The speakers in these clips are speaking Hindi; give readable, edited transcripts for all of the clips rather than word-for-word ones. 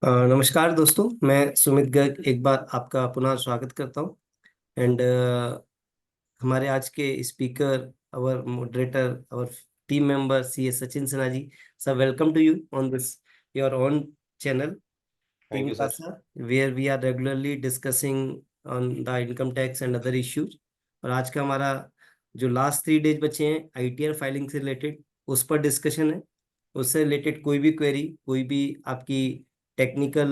नमस्कार दोस्तों, मैं सुमित गर्ग एक बार आपका पुनः स्वागत करता हूँ। एंड हमारे आज के speaker, our moderator, our team member C S Sachin Sinha ji. Sir, welcome to you on this your own channel thank team you sir. कासा, where we are regularly discussing on the income tax and other issues. और आज का हमारा जो लास्ट 3 डेज बचे हैं आईटीआर फाइलिंग से रिलेटेड, उस पर डिस्कशन है। उससे रिलेटेड कोई भी क्वेरी, कोई भी आपकी टेक्निकल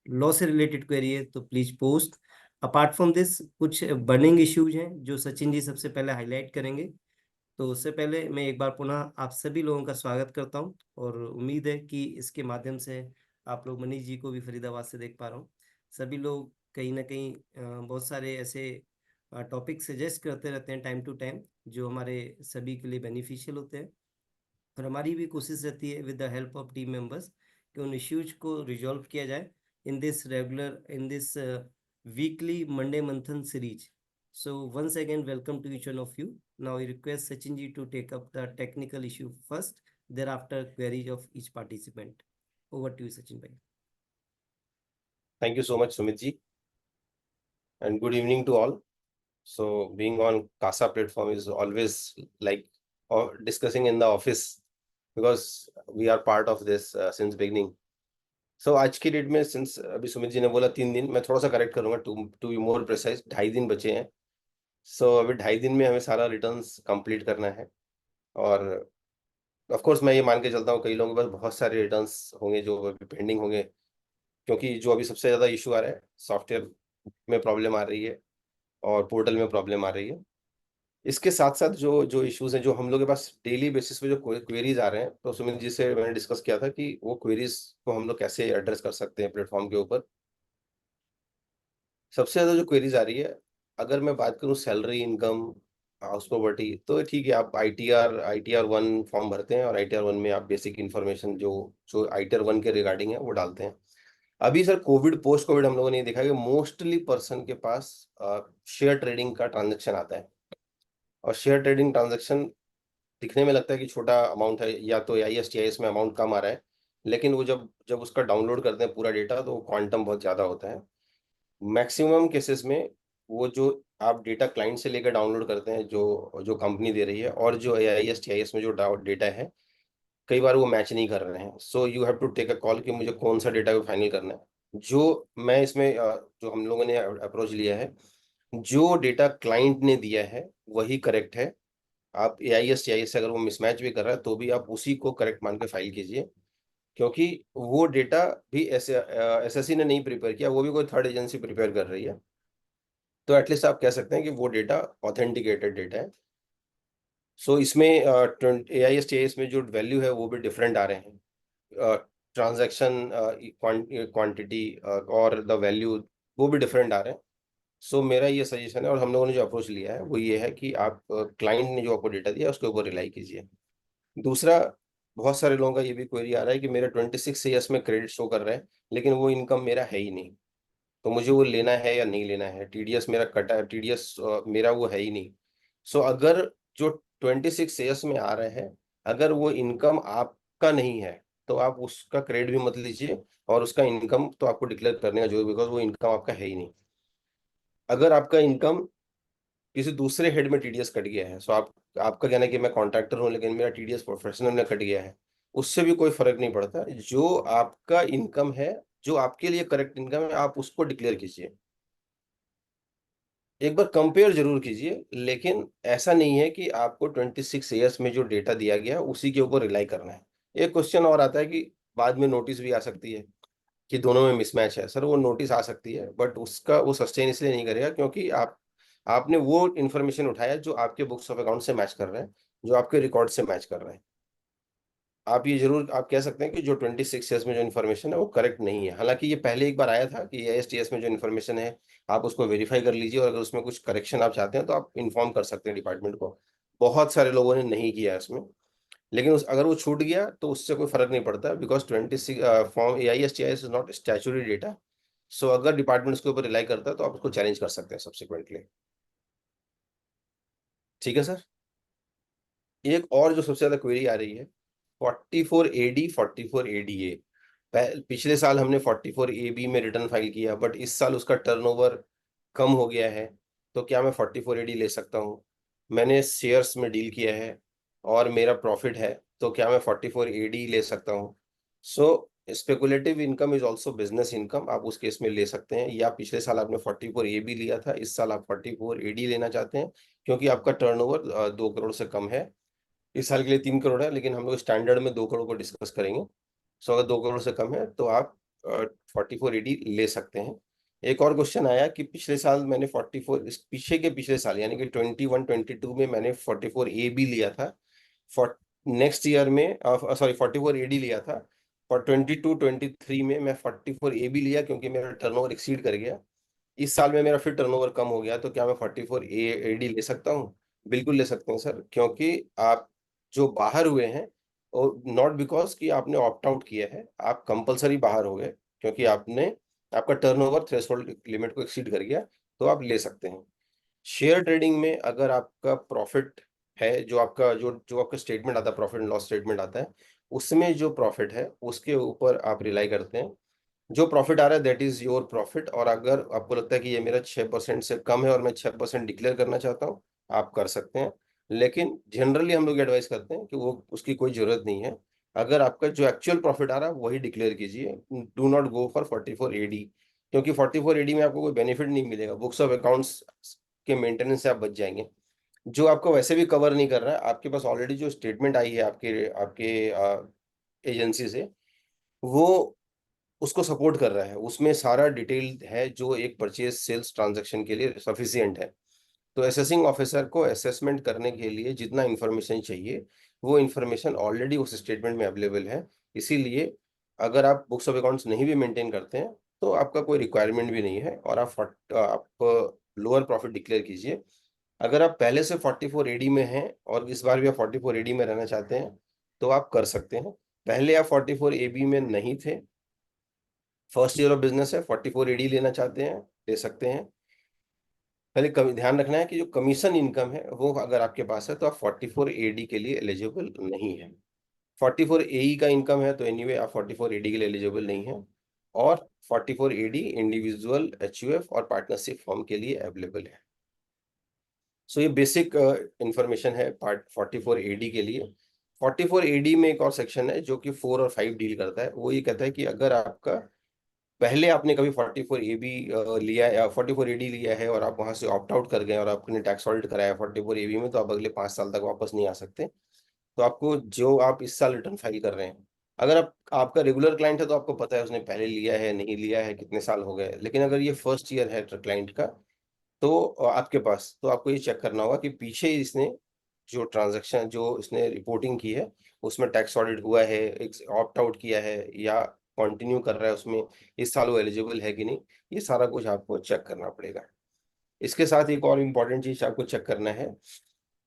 लॉ से रिलेटेड क्वेरी है तो please post. Apart from this, कुछ बर्निंग इश्यूज हैं जो सचिन जी सबसे पहले हाईलाइट करेंगे। तो उससे पहले मैं एक बार पुनः आप सभी लोगों का स्वागत करता हूं, और उम्मीद है कि इसके माध्यम से आप लोग मनीष जी को भी फरीदाबाद से देख पा रहा हूँ। सभी लोग कहीं ना कहीं बहुत सारे ऐसे टॉपिक सजेस्ट करते रहते हैं टाइम टू टाइम, जो हमारे सभी के लिए बेनिफिशियल होते हैं। और हमारी भी कोशिश रहती है with the help of team members कि उन इश्यूज को रिजॉल्व किया जाए इन दिस वीकली मंडे मंथन series. So once again, welcome to each one of you. Now I request Sachin ji to take up the technical issue first, thereafter queries of each participant. Over to you, Sachin bhai. Thank you so much Sumit ji and good evening to all. So being on CASA platform is always like discussing in the office because we are part of this since beginning. So आज की डेट में सिंस अभी सुमित जी ने बोला 3 दिन, मैं थोड़ा सा करेक्ट करूंगा टू बी मोर प्रिसाइज. 2.5 दिन बचे हैं. सो अभी 2.5 दिन में हमें सारा रिटर्न्स कंप्लीट करना है. और ऑफ कोर्स मैं ये मान के चलता हूँ कई लोगों के पास बहुत सारे रिटर्न्स होंगे जो अभी पेंडिंग होंगे, क्योंकि जो अभी सबसे ज़्यादा इशू आ रहा है सॉफ्टवेयर में प्रॉब्लम आ रही है और पोर्टल में प्रॉब्लम आ रही है. इसके साथ साथ जो जो इश्यूज हैं जो हम लोग के पास डेली बेसिस पे जो क्वेरीज आ रहे हैं, तो सुमित जी से मैंने डिस्कस किया था कि वो क्वेरीज को हम लोग कैसे एड्रेस कर सकते हैं प्लेटफॉर्म के ऊपर. सबसे ज़्यादा जो क्वेरीज आ रही है, अगर मैं बात करूँ सैलरी, इनकम, हाउस प्रॉपर्टी, तो ठीक है, आप आई टी आर 1 फॉर्म भरते हैं और आई टी आर 1 में आप बेसिक इन्फॉर्मेशन जो जो आई टी आर 1 के रिगार्डिंग है वो डालते हैं. अभी सर कोविड, पोस्ट कोविड हम लोगों ने ये देखा कि मोस्टली पर्सन के पास शेयर ट्रेडिंग का ट्रांजेक्शन आता है. और शेयर ट्रेडिंग ट्रांजेक्शन दिखने में लगता है कि छोटा अमाउंट है, या तो आई एस में अमाउंट कम आ रहा है, लेकिन वो जब जब उसका डाउनलोड करते हैं पूरा डेटा तो क्वांटम बहुत ज़्यादा होता है. मैक्सिमम केसेस में वो जो आप डेटा क्लाइंट से लेकर डाउनलोड करते हैं, जो जो कंपनी दे रही है, और जो आई एस में जो डेटा है, कई बार वो मैच नहीं कर रहे हैं. So you have to take a call कि मुझे कौन सा डेटा को फाइनल करना है. जो मैं इसमें जो हम लोगों ने अप्रोच लिया है, जो डेटा क्लाइंट ने दिया है वही करेक्ट है. आप ए आई एस से अगर वो मिसमैच भी कर रहा है तो भी आप उसी को करेक्ट मान के फाइल कीजिए, क्योंकि वो डेटा भी ऐसे एसएससी ने नहीं प्रिपेयर किया, वो भी कोई थर्ड एजेंसी प्रिपेयर कर रही है. तो एटलीस्ट आप कह सकते हैं कि वो डेटा ऑथेंटिकेटेड डेटा है. सो इसमें ए आई एस में जो वैल्यू है वो भी डिफरेंट आ रहे हैं. ट्रांजैक्शन क्वांटिटी और द वैल्यू वो भी डिफरेंट आ रहे हैं. सो मेरा ये सजेशन है, और हम लोगों ने जो अप्रोच लिया है वो ये है कि आप क्लाइंट ने जो आपको डेटा दिया उसके ऊपर रिलाई कीजिए. दूसरा, बहुत सारे लोगों का ये भी क्वेरी आ रहा है कि मेरा 26 में क्रेडिट शो कर रहा है, लेकिन वो इनकम मेरा है ही नहीं, तो मुझे वो लेना है या नहीं लेना है. टीडीएस मेरा कटा है, टीडीएस मेरा वो है ही नहीं. सो अगर जो 26 में आ रहा है, अगर वो इनकम आपका नहीं है, तो आप उसका क्रेडिट भी मत लीजिए, और उसका इनकम तो आपको डिक्लेयर करने का जरूर, बिकॉज वो इनकम आपका है ही नहीं. अगर आपका इनकम किसी दूसरे हेड में टीडीएस कट गया है, सो आपका कहना है कि मैं कॉन्ट्रैक्टर हूँ लेकिन मेरा टीडीएस प्रोफेशनल में कट गया है, उससे भी कोई फर्क नहीं पड़ता. जो आपका इनकम है, जो आपके लिए करेक्ट इनकम है, आप उसको डिक्लेयर कीजिए. एक बार कंपेयर जरूर कीजिए, लेकिन ऐसा नहीं है कि आपको 26 में जो डेटा दिया गया है उसी के ऊपर रिलाई करना है. एक क्वेश्चन और आता है कि बाद में नोटिस भी आ सकती है कि दोनों में मिसमैच है. सर, वो नोटिस आ सकती है, बट उसका वो सस्टेन इसलिए नहीं करेगा क्योंकि आपने वो इन्फॉर्मेशन उठाया जो आपके बुक्स ऑफ अकाउंट से मैच कर रहे हैं, जो आपके रिकॉर्ड से मैच कर रहे हैं. आप ये ज़रूर आप कह सकते हैं कि जो 26 ईयर्स में जो इन्फॉर्मेशन है वो करेक्ट नहीं है. हालाँकि ये पहले एक बार आया था कि एएसटीएस में जो इन्फॉर्मेशन है, आप उसको वेरीफ़ाई कर लीजिए, और अगर उसमें कुछ करेक्शन आप चाहते हैं तो आप इन्फॉर्म कर सकते हैं डिपार्टमेंट को. बहुत सारे लोगों ने नहीं किया है इसमें, लेकिन उस अगर वो छूट गया तो उससे कोई फ़र्क नहीं पड़ता, because 26 form AISTS is not statutory data. So अगर डिपार्टमेंट उसके ऊपर रिलाई करता है तो आप उसको चैलेंज कर सकते हैं सब्सिक्वेंटली. ठीक है सर? एक और जो सबसे ज़्यादा क्वेरी आ रही है, 44 एडी, 44 एडीए. पिछले साल हमने 44AB में रिटर्न फाइल किया, बट इस साल उसका टर्नओवर कम हो गया है, तो क्या मैं 44AD ले सकता हूँ? मैंने शेयर्स में डील किया है और मेरा प्रॉफिट है, तो क्या मैं 44AD ले सकता हूँ? So speculative income is also business income, आप उस केस में ले सकते हैं। या पिछले साल आपने 44AB लिया था, इस साल आप 44AD लेना चाहते हैं, क्योंकि आपका टर्नओवर 2 करोड़ से कम है। इस साल के लिए 3 करोड़ है, लेकिन हम लोग स्टैंडर्ड में 2 करोड़ को डिस्कस करेंगे। सो अगर 2 करोड़ से कम है तो आप 44AD ले सकते हैं। एक और क्वेश्चन आया कि पिछले साल मैंने 44, इस पीछे के पिछले साल यानी कि 21-22 में मैंने 44AB लिया था, फॉर नेक्स्ट ईयर में सॉरी 44AD लिया था, और 22-23 में मैं 44AB लिया, क्योंकि मेरा टर्नओवर एक्सीड कर गया। इस साल में मेरा फिर टर्नओवर कम हो गया, तो क्या मैं 44AD ले सकता हूँ? बिल्कुल ले सकते हैं सर, क्योंकि आप जो बाहर हुए हैं, और नॉट बिकॉज कि आपने ऑप्ट आउट किया है, आप कंपलसरी बाहर हो गए, क्योंकि आपका टर्नओवर थ्रेशोल्ड लिमिट को एक्सीड कर गया, तो आप ले सकते हैं। शेयर ट्रेडिंग में अगर आपका प्रॉफिट है, जो आपका स्टेटमेंट आता है, प्रॉफिट एंड लॉस स्टेटमेंट आता है, उसमें जो प्रॉफिट है उसके ऊपर आप रिलाई करते हैं। जो प्रॉफिट आ रहा है दैट इज योर प्रॉफिट, और अगर आपको लगता है कि ये मेरा 6% से कम है और मैं 6% डिक्लेयर करना चाहता हूँ, आप कर सकते हैं। लेकिन जनरली हम लोग एडवाइस करते हैं कि वो उसकी कोई ज़रूरत नहीं है। अगर आपका जो एक्चुअल प्रॉफिट आ रहा है वही डिक्लेयर कीजिए। Do not go for 44AD, क्योंकि 44AD में आपको कोई बेनिफिट नहीं मिलेगा। बुक्स ऑफ अकाउंट्स के मेंटेनेंस से आप बच जाएँगे। जो आपको वैसे भी कवर नहीं कर रहा है, आपके पास ऑलरेडी जो स्टेटमेंट आई है आपके आपके एजेंसी से, वो उसको सपोर्ट कर रहा है। उसमें सारा डिटेल है जो एक परचेज़ सेल्स ट्रांज़ैक्शन के लिए सफिशिएंट है। तो असेसिंग ऑफिसर को असेसमेंट करने के लिए जितना इन्फॉर्मेशन चाहिए, वो इन्फॉर्मेशन ऑलरेडी उस स्टेटमेंट में अवेलेबल है। इसीलिए अगर आप बुक्स ऑफ अकाउंट्स नहीं भी मेंटेन करते हैं, तो आपका कोई रिक्वायरमेंट भी नहीं है, और आप लोअर प्रॉफिट डिक्लेयर कीजिए। अगर आप पहले से 44AD में हैं और इस बार भी आप 44AD में रहना चाहते हैं, तो आप कर सकते हैं। पहले आप 44AB में नहीं थे, फर्स्ट ईयर ऑफ बिज़नेस है, 44AD लेना चाहते हैं, ले सकते हैं। पहले कमी ध्यान रखना है कि जो कमीशन इनकम है, वो अगर आपके पास है, तो आप 44AD के लिए एलिजिबल नहीं है। 44AE का इनकम है, तो एनीवे आप 44AD के लिए एलिजिबल नहीं हैं, और 44AD इंडिविजुअल एचयूएफ और पार्टनरशिप फर्म के लिए अवेलेबल है। सो ये बेसिक इन्फॉर्मेशन है पार्ट 44AD के लिए। 44AD में एक और सेक्शन है जो कि 4 और 5 डील करता है। वो ये कहता है कि अगर आपका पहले आपने कभी 44AB लिया है या 44AD लिया है और आप वहाँ से ऑप्ट आउट कर गए और आपने टैक्स ऑडिट कराया 44AB में, तो आप अगले 5 साल तक वापस नहीं आ सकते। तो आपको जो आप इस साल रिटर्न फाइल कर रहे हैं, अगर आपका रेगुलर क्लाइंट है तो आपको पता है उसने पहले लिया है, नहीं लिया है, कितने साल हो गए। लेकिन अगर ये फर्स्ट ईयर है क्लाइंट का, तो आपके पास, तो आपको ये चेक करना होगा कि पीछे इसने जो इसने रिपोर्टिंग की है, उसमें टैक्स ऑडिट हुआ है, एक ऑप्ट आउट किया है या कंटिन्यू कर रहा है उसमें, इस साल वो एलिजिबल है कि नहीं, ये सारा कुछ आपको चेक करना पड़ेगा। इसके साथ एक और इम्पोर्टेंट चीज़ आपको चेक करना है,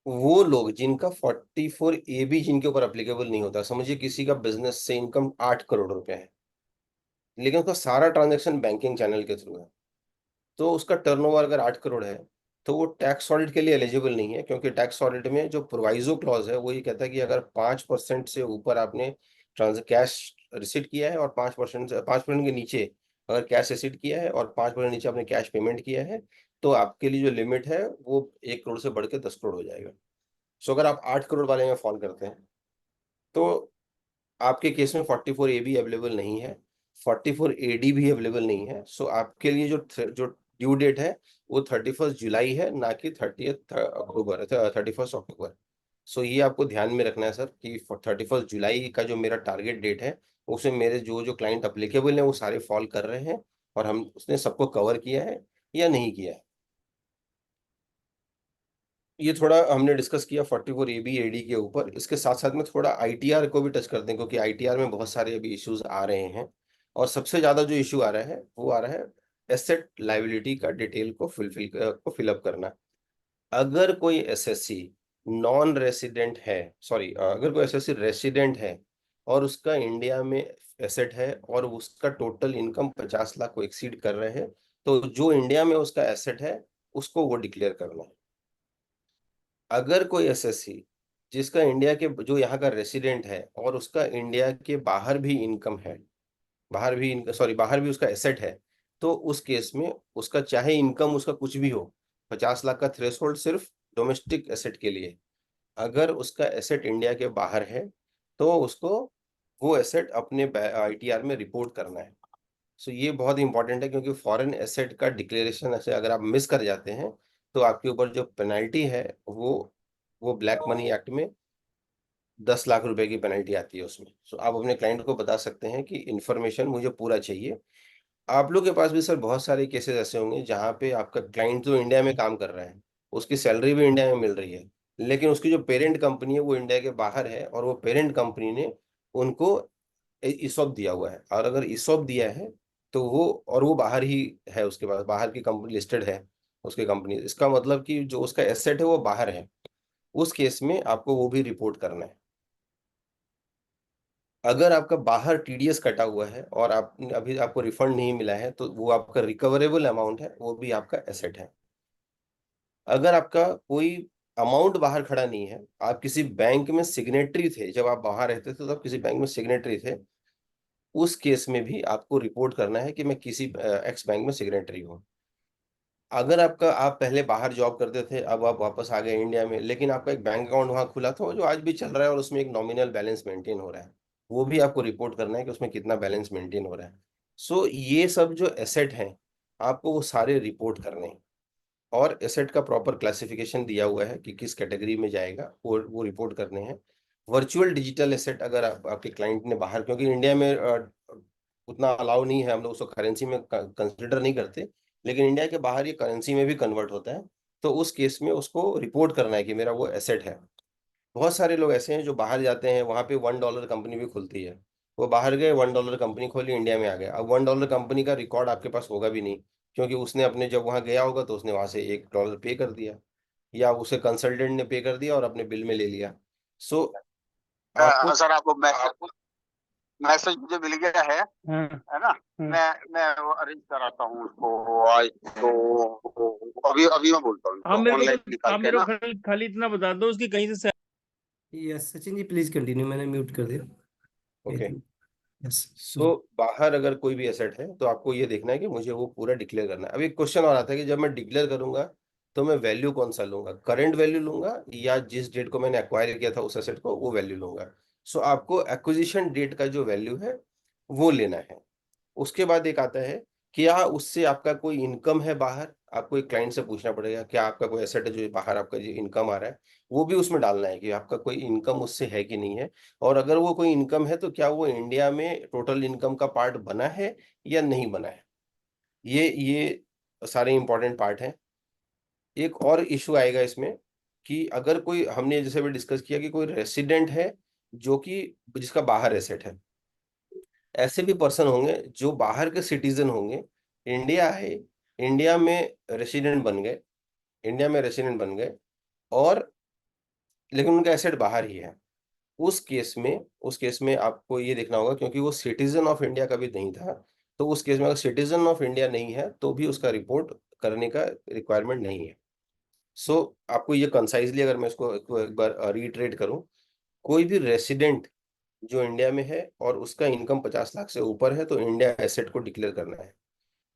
वो लोग जिनका 44AB जिनके ऊपर एप्लीकेबल नहीं होता, समझिए किसी का बिज़नेस से इनकम 8 करोड़ रुपए है, लेकिन उसका सारा ट्रांज़ैक्शन बैंकिंग चैनल के थ्रू है। तो उसका टर्नओवर अगर 8 करोड़ है, तो वो टैक्स ऑडिट के लिए एलिजिबल नहीं है, क्योंकि टैक्स ऑडिट में जो प्रोविज़ो क्लॉज़ है, वो ये कहता है कि अगर 5% से ऊपर आपने कैश रिसीट किया है और 5% के नीचे अगर कैश रिसीट किया है और 5% नीचे आपने कैश पेमेंट किया है, तो आपके लिए जो लिमिट है, वो 1 करोड़ से बढ़ के 10 करोड़ हो जाएगा। सो अगर आप 8 करोड़ वाले में फ़ॉल करते हैं, तो आपके केस में 44AB अवेलेबल नहीं है, 44AD भी अवेलेबल नहीं है। सो आपके लिए जो ड्यू डेट है, वो 31st जुलाई है, ना कि 30th अक्टूबर 31st अक्टूबर। सो ये आपको ध्यान में रखना है सर कि 31st जुलाई का जो मेरा टारगेट डेट है, उसमें मेरे जो क्लाइंट एप्लीकेबल हैं, वो सारे फॉल कर रहे हैं, और हम उसने सबको कवर किया है या नहीं किया है। ये थोड़ा हमने डिस्कस किया 44AB एडी के ऊपर। इसके साथ-साथ में थोड़ा आईटीआर को भी टच करते हैं, क्योंकि आईटीआर में बहुत सारे अभी इश्यूज़ आ रहे हैं, और सबसे ज़्यादा जो इश्यू आ रहा है, वो आ रहा है एसेट लायबिलिटी का डिटेल को फिल अप करना। अगर कोई एसएससी नॉन रेसिडेंट है, सॉरी, अगर कोई एसएससी रेसिडेंट है और उसका इंडिया में एसेट है और उसका टोटल इनकम 50 लाख को एक्सीड कर रहे हैं, तो जो इंडिया में उसका एसेट है, उसको वो डिक्लेयर करना है। अगर कोई एसएससी जिसका इंडिया के जो यहाँ का रेसिडेंट है और उसका इंडिया के बाहर भी इनकम है, बाहर भी बाहर भी उसका एसेट है, तो उस केस में उसका चाहे इनकम उसका कुछ भी हो, 50 लाख का थ्रेशोल्ड सिर्फ डोमेस्टिक एसेट के लिए। अगर उसका एसेट इंडिया के बाहर है, तो उसको वो एसेट अपने आईटीआर में रिपोर्ट करना है। सो ये बहुत इंपॉर्टेंट है, क्योंकि फॉरेन एसेट का डिक्लेरेशन ऐसे अगर आप मिस कर जाते हैं, तो आपके ऊपर जो पेनल्टी है वो ब्लैक मनी एक्ट में 10 लाख रुपए की पेनल्टी आती है उसमें। सो आप अपने क्लाइंट को बता सकते हैं कि इन्फॉर्मेशन मुझे पूरा चाहिए। आप लोग के पास भी सर बहुत सारे केसेस ऐसे होंगे जहाँ पे आपका क्लाइंट जो इंडिया में काम कर रहा है, उसकी सैलरी भी इंडिया में मिल रही है, लेकिन उसकी जो पेरेंट कंपनी है वो इंडिया के बाहर है, और वो पेरेंट कंपनी ने उनको ईसॉप दिया हुआ है। और अगर ईसॉप दिया है, तो वो बाहर ही है, उसके पास बाहर की कंपनी लिस्टेड है उसकी कंपनी, इसका मतलब कि जो उसका एसेट है वो बाहर है। उस केस में आपको वो भी रिपोर्ट करना है। अगर आपका बाहर टीडीएस कटा हुआ है और आप अभी आपको रिफंड नहीं मिला है, तो वो आपका रिकवरेबल अमाउंट है, वो भी आपका एसेट है। अगर आपका कोई अमाउंट बाहर खड़ा नहीं है, आप किसी बैंक में सिग्नेटरी थे, जब आप बाहर रहते थे तो आप किसी बैंक में सिग्नेटरी थे, उस केस में भी आपको रिपोर्ट करना है कि मैं किसी एक्स बैंक में सिग्नेटरी हूँ। अगर आप पहले बाहर जॉब करते थे, अब आप वापस आ गए इंडिया में, लेकिन आपका एक बैंक अकाउंट वहाँ खुला था जो आज भी चल रहा है और उसमें एक नॉमिनल बैलेंस मेंटेन हो रहा है, वो भी आपको रिपोर्ट करना है कि उसमें कितना बैलेंस मेंटेन हो रहा है। सो ये सब जो एसेट हैं, आपको वो सारे रिपोर्ट करने हैं, और एसेट का प्रॉपर क्लासिफिकेशन दिया हुआ है कि किस कैटेगरी में जाएगा, वो रिपोर्ट करने हैं। वर्चुअल डिजिटल एसेट अगर आपके क्लाइंट ने बाहर, क्योंकि इंडिया में उतना अलाउ नहीं है, हम लोग उसको करेंसी में कंसिडर नहीं करते, लेकिन इंडिया के बाहर ये करेंसी में भी कन्वर्ट होता है, तो उस केस में उसको रिपोर्ट करना है कि मेरा वो एसेट है। बहुत सारे लोग ऐसे हैं जो बाहर जाते हैं, वहाँ पे $1 कंपनी भी खुलती है, वो बाहर गए, $1 कंपनी खोली, इंडिया में आ गए। अब $1 कंपनी का रिकॉर्ड आपके पास होगा भी नहीं, क्योंकि उसने अपने जब वहाँ गया होगा तो उसने वहाँ से $1 पे कर दिया, या उसे कंसल्टेंट ने पे कर दिया और अपने बिल में ले लिया। सो आपको सर आपको मैसेज मुझे मिल गया है ना। मैं वो अरेंज कराता हूँ उसको आज, तो अभी अभी मैं बोलता हूँ आप मेरे को ऑनलाइन तो निकाल आप के मेरे ना। को खाली इतना बता दो उसकी कहीं से yes Sachin ji please continue, मैंने म्यूट कर दिया। ओके। यस। सो बाहर अगर कोई भी एसेट है, तो आपको ये देखना है कि मुझे वो पूरा डिक्लेयर करना है। अब एक क्वेश्चन और आता है कि जब मैं डिक्लेयर करूंगा, तो मैं वैल्यू कौन सा लूंगा, करंट वैल्यू लूंगा या जिस डेट को मैंने एक्वायर किया था उस एसेट को, वो वैल्यू लूंगा। सो आपको एक्विजिशन डेट का जो वैल्यू है वो लेना है। उसके बाद एक आता है, क्या उससे आपका कोई इनकम है बाहर, आपको एक क्लाइंट से पूछना पड़ेगा क्या आपका कोई एसेट है जो बाहर आपका जो इनकम आ रहा है, वो भी उसमें डालना है कि आपका कोई इनकम उससे है कि नहीं है। और अगर वो कोई इनकम है, तो क्या वो इंडिया में टोटल इनकम का पार्ट बना है या नहीं बना है। ये सारे इंपॉर्टेंट पार्ट हैं। एक और इशू आएगा इसमें, कि अगर कोई, हमने जैसे भी डिस्कस किया कि कोई रेसिडेंट है जो कि जिसका बाहर एसेट है, ऐसे भी पर्सन होंगे जो बाहर के सिटीजन होंगे, इंडिया है, इंडिया में रेसिडेंट बन गए, इंडिया में रेसिडेंट बन गए, और लेकिन उनका एसेट बाहर ही है। उस केस में आपको ये देखना होगा, क्योंकि वो सिटीजन ऑफ इंडिया कभी नहीं था, तो उस केस में अगर सिटीजन ऑफ इंडिया नहीं है, तो भी उसका रिपोर्ट करने का रिक्वायरमेंट नहीं है। सो आपको ये कंसाइजली अगर मैं इसको एक बार रीट्रेट करूं, कोई भी रेसिडेंट जो इंडिया में है और उसका इनकम 50 लाख से ऊपर है, तो इंडिया एसेट को डिक्लेयर करना है।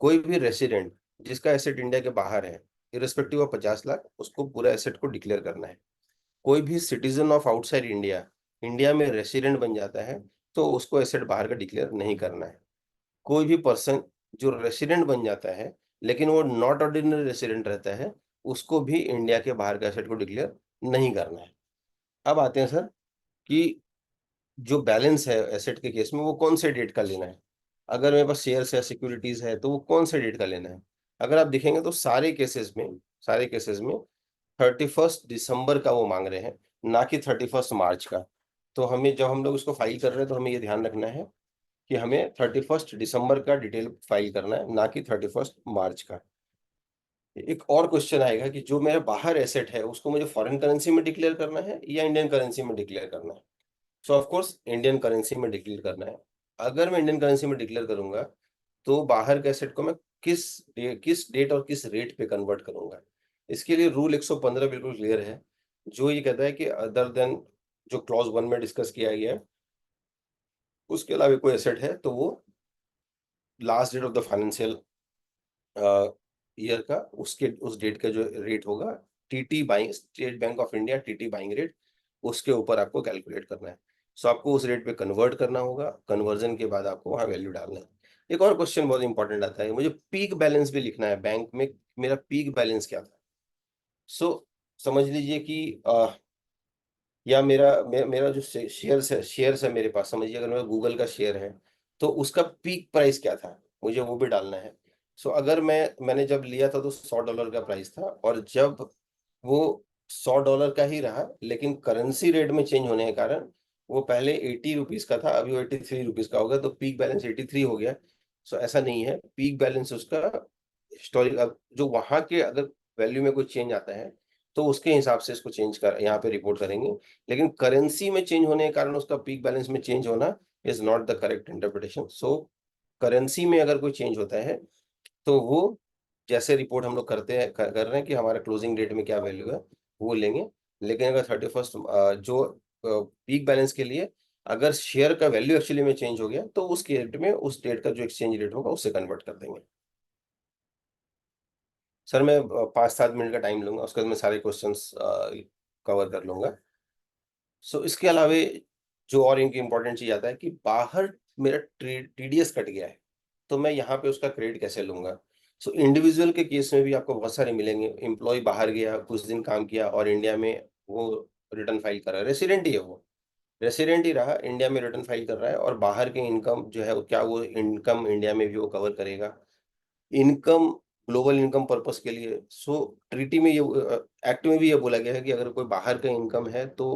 कोई भी रेसिडेंट जिसका एसेट इंडिया के बाहर है, इरेस्पेक्टिव ऑफ 50 लाख, उसको पूरा एसेट को डिक्लेयर करना है। कोई भी citizen of outside India India में रेसिडेंट बन जाता है, तो उसको एसेट बाहर का डिक्लेयर नहीं करना है। कोई भी पर्सन जो रेसिडेंट बन जाता है, लेकिन वो नॉट ऑर्डिनरी रेसिडेंट रहता है, उसको भी इंडिया के बाहर का एसेट को डिक्लेयर नहीं करना है। अब आते हैं सर, कि जो बैलेंस है एसेट के केस में, वो कौन से डेट का लेना है। अगर मेरे पास शेयर्स या सिक्योरिटीज है, तो वो कौन से डेट का लेना है। अगर आप देखेंगे तो सारे केसेस में 31 दिसंबर का वो मांग रहे हैं, ना कि 31 मार्च का। तो हमें, जब हम लोग इसको फाइल कर रहे हैं, तो हमें ये ध्यान रखना है कि हमें 31 दिसंबर का डिटेल फाइल करना है, ना कि 31 मार्च का। एक और क्वेश्चन आएगा कि जो मेरे बाहर एसेट है, उसको मुझे फॉरेन करेंसी में डिक्लेयर करना है या इंडियन करेंसी में डिक्लेयर करना है। सो ऑफ कोर्स इंडियन करेंसी में डिक्लेयर करना है। अगर मैं इंडियन करेंसी में डिक्लेयर करूंगा, तो बाहर के एसेट को मैं किस डेट और किस रेट पे कन्वर्ट करूंगा। इसके लिए रूल 115 बिल्कुल क्लियर है, जो ये कहता है कि अदर देन जो क्लॉज 1 में डिस्कस किया गया है, उसके अलावा कोई एसेट है तो वो last date of the financial year का उस डेट का जो रेट होगा TT buying, State Bank of India TT buying rate, उसके ऊपर आपको कैलकुलेट करना है। सो आपको उस रेट पे कन्वर्ट करना होगा, कन्वर्जन के बाद आपको वहाँ वैल्यू डालना है। एक और क्वेश्चन बहुत इंपॉर्टेंट आता है, मुझे पीक बैलेंस भी लिखना है बैंक में, मेरा पीक बैलेंस क्या था। सो समझ लीजिए कि या मेरा जो शेयर्स है मेरे पास, समझिए अगर मेरा गूगल का शेयर है तो उसका पीक प्राइस क्या था, मुझे वो भी डालना है। सो अगर मैंने जब लिया था तो $100 का प्राइस था, और जब वो $100 का ही रहा, लेकिन करेंसी रेट में चेंज होने के कारण वो पहले 80 रुपीज का था, अभी वो 83 रुपीज का होगा, तो पीक बैलेंस 83 हो गया। सो ऐसा नहीं है, पीक बैलेंस उसका हिस्टोरिक, जो वहां के अगर वैल्यू में कोई चेंज आता है तो उसके हिसाब से इसको चेंज कर यहाँ पे रिपोर्ट करेंगे। लेकिन करेंसी में चेंज होने के कारण उसका पीक बैलेंस में चेंज होना is not the correct interpretation. So currency में अगर कोई चेंज होता है तो वो जैसे रिपोर्ट हम लोग करते हैं कर रहे हैं कि हमारा क्लोजिंग डेट में क्या वैल्यू है वो लेंगे। लेकिन अगर 31 जो पीक बैलेंस के लिए अगर शेयर का वैल्यू एक्चुअली में चेंज हो गया तो उस डेट में उस डेट का जो एक्सचेंज रेट होगा उससे कन्वर्ट कर देंगे। सर मैं 5-7 मिनट का टाइम लूंगा, उसके बाद मैं सारे क्वेश्चंस कवर कर लूंगा। सो इसके अलावे जो और इनकी इंपॉर्टेंट चीज आता है कि बाहर मेरा टीडीएस कट गया है तो मैं यहाँ पे उसका क्रेडिट कैसे लूंगा। सो इंडिविजुअल के केस में भी आपको बहुत सारे मिलेंगे, एम्प्लॉय बाहर गया, कुछ दिन काम किया और इंडिया में वो रिटर्न फाइल कर रहा है, रेसिडेंट ही है वो, रेसिडेंट ही रहा, इंडिया में रिटर्न फाइल कर रहा है, और बाहर के इनकम जो है क्या वो इनकम इंडिया में भी वो कवर करेगा, इनकम ग्लोबल इनकम पर्पस के लिए। सो ट्रीटी में ये एक्ट में भी ये बोला गया है कि अगर कोई बाहर का इनकम है तो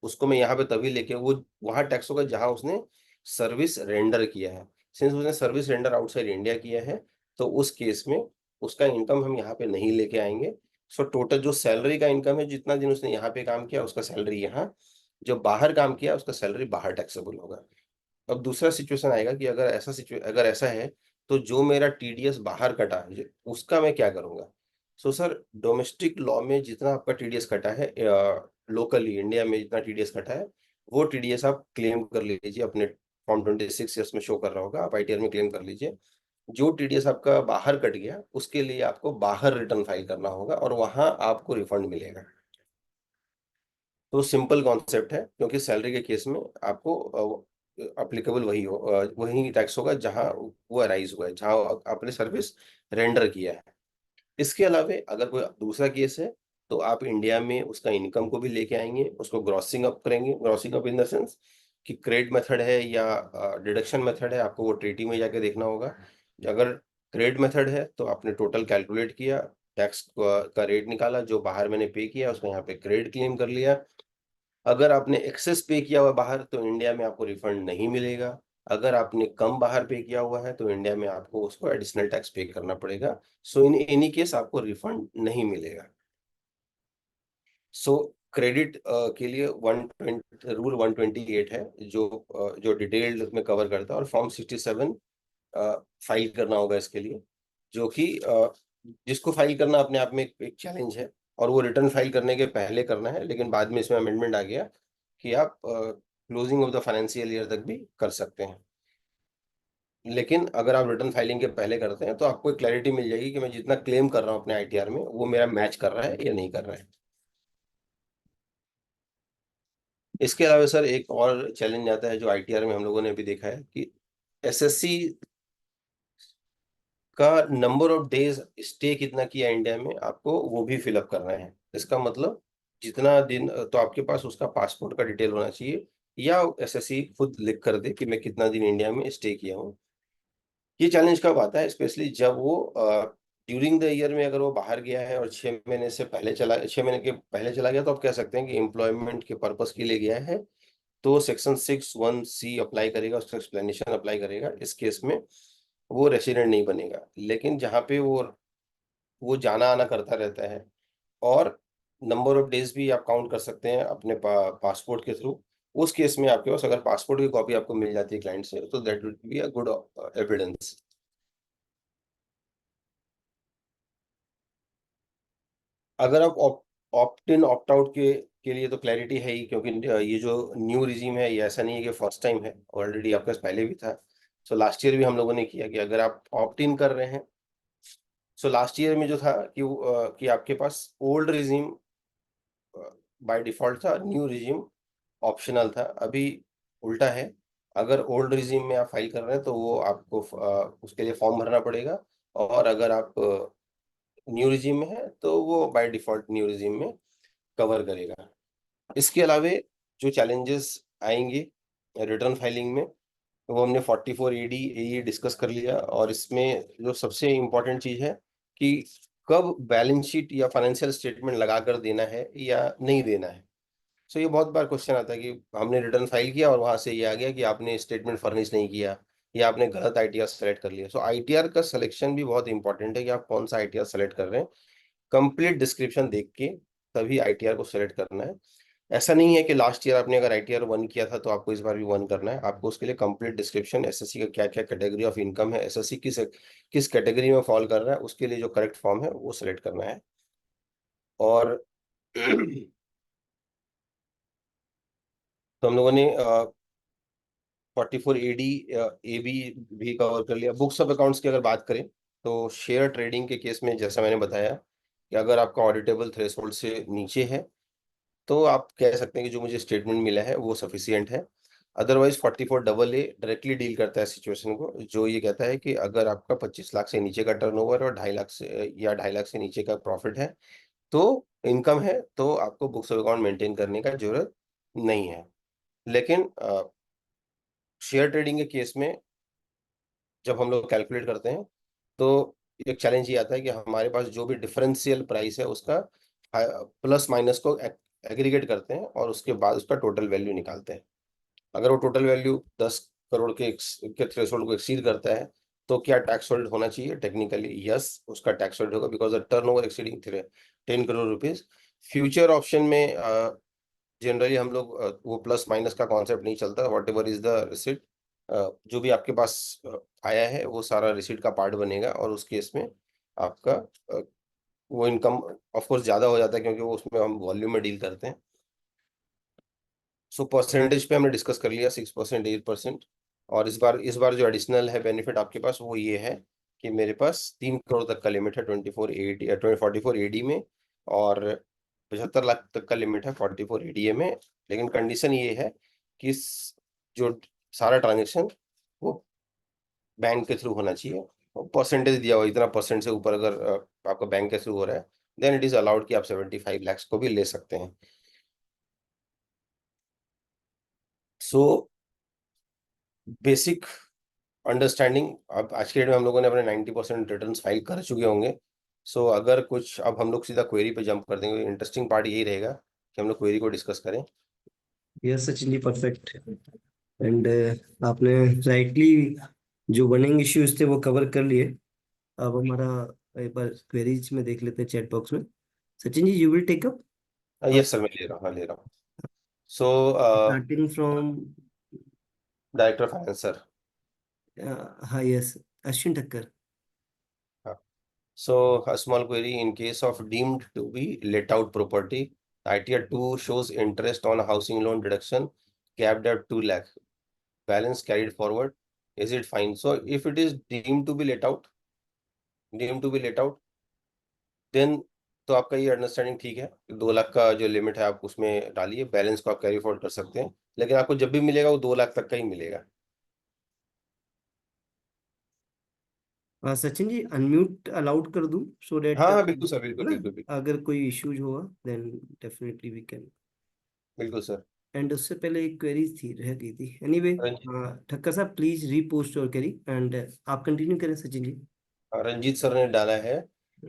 उसको मैं यहाँ पे तभी लेके वो वहाँ टैक्स होगा जहाँ उसने सर्विस रेंडर किया है। सिंस उसने सर्विस रेंडर आउटसाइड इंडिया किया है तो उस केस में उसका इनकम हम यहाँ पे नहीं लेके आएंगे। सो टोटल जो सैलरी का इनकम है, जितना दिन उसने यहाँ पे काम किया उसका सैलरी यहाँ, जो बाहर काम किया उसका सैलरी बाहर टैक्सेबल होगा। अब दूसरा सिचुएशन आएगा कि अगर ऐसा है तो जो मेरा टीडीएस बाहर कटा है उसका मैं क्या करूंगा। सो सर डोमेस्टिक लॉ में जितना आपका टीडीएस कटा है, लोकली इंडिया में जितना टीडीएस कटा है वो टीडीएस आप क्लेम कर लीजिए, अपने फॉर्म 26 ईयर्स में शो कर रहा होगा, आप आईटीआर में क्लेम कर लीजिए। जो टीडीएस आपका बाहर कट गया उसके लिए आपको बाहर रिटर्न फाइल करना होगा और वहां आपको रिफंड मिलेगा। तो सिंपल कॉन्सेप्ट है, क्योंकि सैलरी के केस में आपको अप्लीकेबल वही टैक्स होगा जहां वो अराइज हुआ है, जहां आपने सर्विस रेंडर किया है। इसके अलावे अगर कोई दूसरा केस है तो आप इंडिया में उसका इनकम को भी लेके आएंगे, उसको ग्रॉसिंग अप करेंगे, grossing up in the sense कि क्रेडिट मेथड है या डिडक्शन मेथड है, आपको वो ट्रीटी में जाके देखना होगा। अगर क्रेडिट मेथड है तो आपने टोटल कैलकुलेट किया, टैक्स का रेट निकाला, जो बाहर मैंने पे किया उसको यहाँ पे क्रेडिट क्लेम कर लिया। अगर आपने एक्सेस पे किया हुआ बाहर तो इंडिया में आपको रिफंड नहीं मिलेगा। अगर आपने कम बाहर पे किया हुआ है तो इंडिया में आपको उसको एडिशनल टैक्स पे करना पड़ेगा। सो इन एनी केस आपको रिफंड नहीं मिलेगा। सो क्रेडिट के लिए 120 रूल 128 है जो डिटेल्ड में कवर करता है, और फॉर्म 67 फाइल करना होगा इसके लिए, जो कि जिसको फाइल करना अपने आप में एक चैलेंज है, और वो रिटर्न फाइल करने के पहले करना है, लेकिन बाद में इसमें अमेंडमेंट आ गया कि आप closing of the financial year तक भी कर सकते हैं। लेकिन अगर आप रिटर्न फाइलिंग के पहले करते हैं तो आपको एक क्लैरिटी मिल जाएगी कि मैं जितना क्लेम कर रहा हूँ अपने आईटीआर में वो मेरा मैच कर रहा है या नहीं कर रहा है। इसके अलावा सर एक और चैलेंज आता है जो आईटीआर में हम लोगों ने भी देखा है कि एसएससी का नंबर ऑफ डेज स्टे कितना किया इंडिया में आपको वो भी फिलअप करना है। इसका मतलब जितना दिन तो आपके पास उसका पासपोर्ट का डिटेल होना चाहिए, या एसएससी खुद लिख कर दे कि मैं कितना दिन इंडिया में स्टे किया हूँ। ये चैलेंज कब आता है, स्पेशली जब वो ड्यूरिंग द ईयर में अगर वो बाहर गया है और 6 महीने के पहले चला गया तो आप कह सकते हैं कि एम्प्लॉयमेंट के पर्पस के लिए गया है, तो सेक्शन 61C अप्लाई करेगा, उसका एक्सप्लेनेशन अप्लाई करेगा। इस केस में वो रेसिडेंट नहीं बनेगा। लेकिन जहाँ पे वो जाना आना करता रहता है और नंबर ऑफ डेज भी आप काउंट कर सकते हैं अपने पासपोर्ट के थ्रू, उस केस में आपके पास अगर पासपोर्ट की कॉपी आपको मिल जाती है क्लाइंट से तो that would be a good evidence. अगर आप ऑप्ट इन ऑप्ट आउट के लिए तो क्लैरिटी है ही, क्योंकि ये जो न्यू रिजीम है ये ऐसा नहीं है कि फर्स्ट टाइम है, ऑलरेडी आपके पास पहले भी था। सो लास्ट ईयर भी हम लोगों ने किया कि अगर आप ऑप्ट इन कर रहे हैं, सो लास्ट ईयर में जो था कि आपके पास ओल्ड रिजीम बाय डिफॉल्ट था, न्यू रिजीम ऑप्शनल था। अभी उल्टा है, अगर ओल्ड रिजीम में आप फाइल कर रहे हैं तो वो आपको उसके लिए फॉर्म भरना पड़ेगा, और अगर आप न्यू रिजीम में है तो वो बाय डिफॉल्ट न्यू रिजीम में कवर करेगा। इसके अलावे जो चैलेंजेस आएंगे रिटर्न फाइलिंग में, वो हमने 44 एडी ये डिस्कस कर लिया। और इसमें जो सबसे इम्पोर्टेंट चीज है कि कब बैलेंस शीट या फाइनेंशियल स्टेटमेंट लगा कर देना है या नहीं देना है। सो ये बहुत बार क्वेश्चन आता है कि हमने रिटर्न फाइल किया और वहां से ये आ गया कि आपने स्टेटमेंट फर्निश नहीं किया या आपने गलत आईटीआर सेलेक्ट कर लिया। सो आईटीआर का सिलेक्शन भी बहुत इंपॉर्टेंट है कि आप कौन सा आईटीआर सेलेक्ट कर रहे हैं। कंप्लीट डिस्क्रिप्शन देख के तभी आईटीआर को सेलेक्ट करना है। ऐसा नहीं है कि लास्ट ईयर आपने अगर आईटीआर 1 किया था तो आपको इस बार भी 1 करना है। आपको उसके लिए कंप्लीट डिस्क्रिप्शन, एसएससी का क्या क्या कैटेगरी ऑफ इनकम है, एसएससी किस कैटेगरी में फॉल कर रहा है, उसके लिए जो करेक्ट फॉर्म है वो सिलेक्ट करना है। और तो हम लोगों ने 44 एडी ए भी कवर कर लिया। बुक्स ऑफ अकाउंट्स की अगर बात करें तो शेयर ट्रेडिंग के केस में जैसा मैंने बताया कि अगर आपका ऑडिटेबल थ्रेशोल्ड से नीचे है तो आप कह सकते हैं कि जो मुझे स्टेटमेंट मिला है वो सफिशियंट है। Otherwise 44 double A directly deal करता है सिचुएशन को, जो ये कहता है कि अगर आपका 25 लाख से नीचे का टर्नओवर और 2.5 लाख से या 2.5 लाख से नीचे का प्रॉफिट है तो इनकम है, तो आपको बुक्स ऑफ अकाउंट मेंटेन करने का जरूरत नहीं है। लेकिन शेयर ट्रेडिंग के केस में जब हम लोग कैलकुलेट करते हैं तो एक चैलेंज ये आता है कि हमारे पास जो भी डिफरेंशियल प्राइस है उसका प्लस माइनस को एग्रीगेट करते हैं और उसके बाद उसका टोटल वैल्यू निकालते हैं। अगर वो टोटल वैल्यू 10 करोड़ के थ्रेशोल्ड को एक्सीड करता है तो क्या टैक्स होल्ड होना चाहिए? टेक्निकली यस, उसका टैक्स होल्ड होगा because turn over exceeding 10 crore rupees. Future option में जनरली हम लोग वो प्लस माइनस का कॉन्सेप्ट नहीं चलता। What ever is the receipt, जो भी आपके पास आया है वो सारा रिसिट का पार्ट बनेगा, और उस केस में आपका वो इनकम ऑफ कोर्स ज्यादा हो जाता है क्योंकि वो उसमें हम वॉल्यूम में डील करते हैं। सो परसेंटेज पे हमने डिस्कस कर लिया 6%, 8%। और इस बार जो एडिशनल है बेनिफिट आपके पास वो ये है कि मेरे पास 3 करोड़ तक का लिमिट है 44 एडी में, और 75 लाख तक का लिमिट है 44 एडीए में। लेकिन कंडीशन ये है कि जो सारा ट्रांजेक्शन वो बैंक के थ्रू होना चाहिए। परसेंटेज दिया हुआ इतना परसेंट से ऊपर अगर आपका बैंक के थ्रू हो रहा है देन इट इज अलाउड कि आप 75 लाख को भी ले सकते हैं। सो बेसिक अंडरस्टैंडिंग, अब आज के डेट में हम लोगों ने अपने 90% रिटर्न फाइल कर चुके होंगे। सो अगर कुछ, अब हम लोग सीधा क्वेरी पे जंप कर देंगे। इंटरेस्टिंग पार्ट यही रहेगा कि हम लोग क्वेरी को डिस्कस करें। Yes Sachin ji, perfect. And आपने राइटली जो बर्निंग इश्यूज थे वो कवर कर लिए। अब हमारा एक बार क्वेरीज में देख लेते हैं चैट बॉक्स में। Sachin ji, you will take up yes sir, मैं ले रहा हूँ, हाँ ले रहा हूँ। So starting from. Director finance sir. हाँ yes, Ashwin Thakkar. So a small query: in case of deemed to be let out property, ITR 2 shows interest on housing loan deduction capped at 2 lakh. Balance carried forward. Is it fine? So if it is deemed to be let out, then तो आपका ये अंडरस्टैंडिंग ठीक है। 2 लाख का जो लिमिट है आप उसमें डालिए, बैलेंस को आप कैरी फॉरवर्ड कर सकते हैं, लेकिन आपको जब भी मिलेगा वो 2 लाख तक का ही मिलेगा। सचिन जी, अनम्यूट अलाउड कर दूं सो हाँ डेट हाँ बिल्कुल सर, बिल्कुल बिल्कुल बिल्कुल अगर कोई इश्यूज होगा देन डेफिनेटली वी कैन। बिल्कुल सर। एंड उससे पहले एक क्वेरी थी, रह गई थी। एनीवे, ठक्कर साहब please repost your query and आप कंटिन्यू करें सचिन जी। रंजीत सर ने डाला है,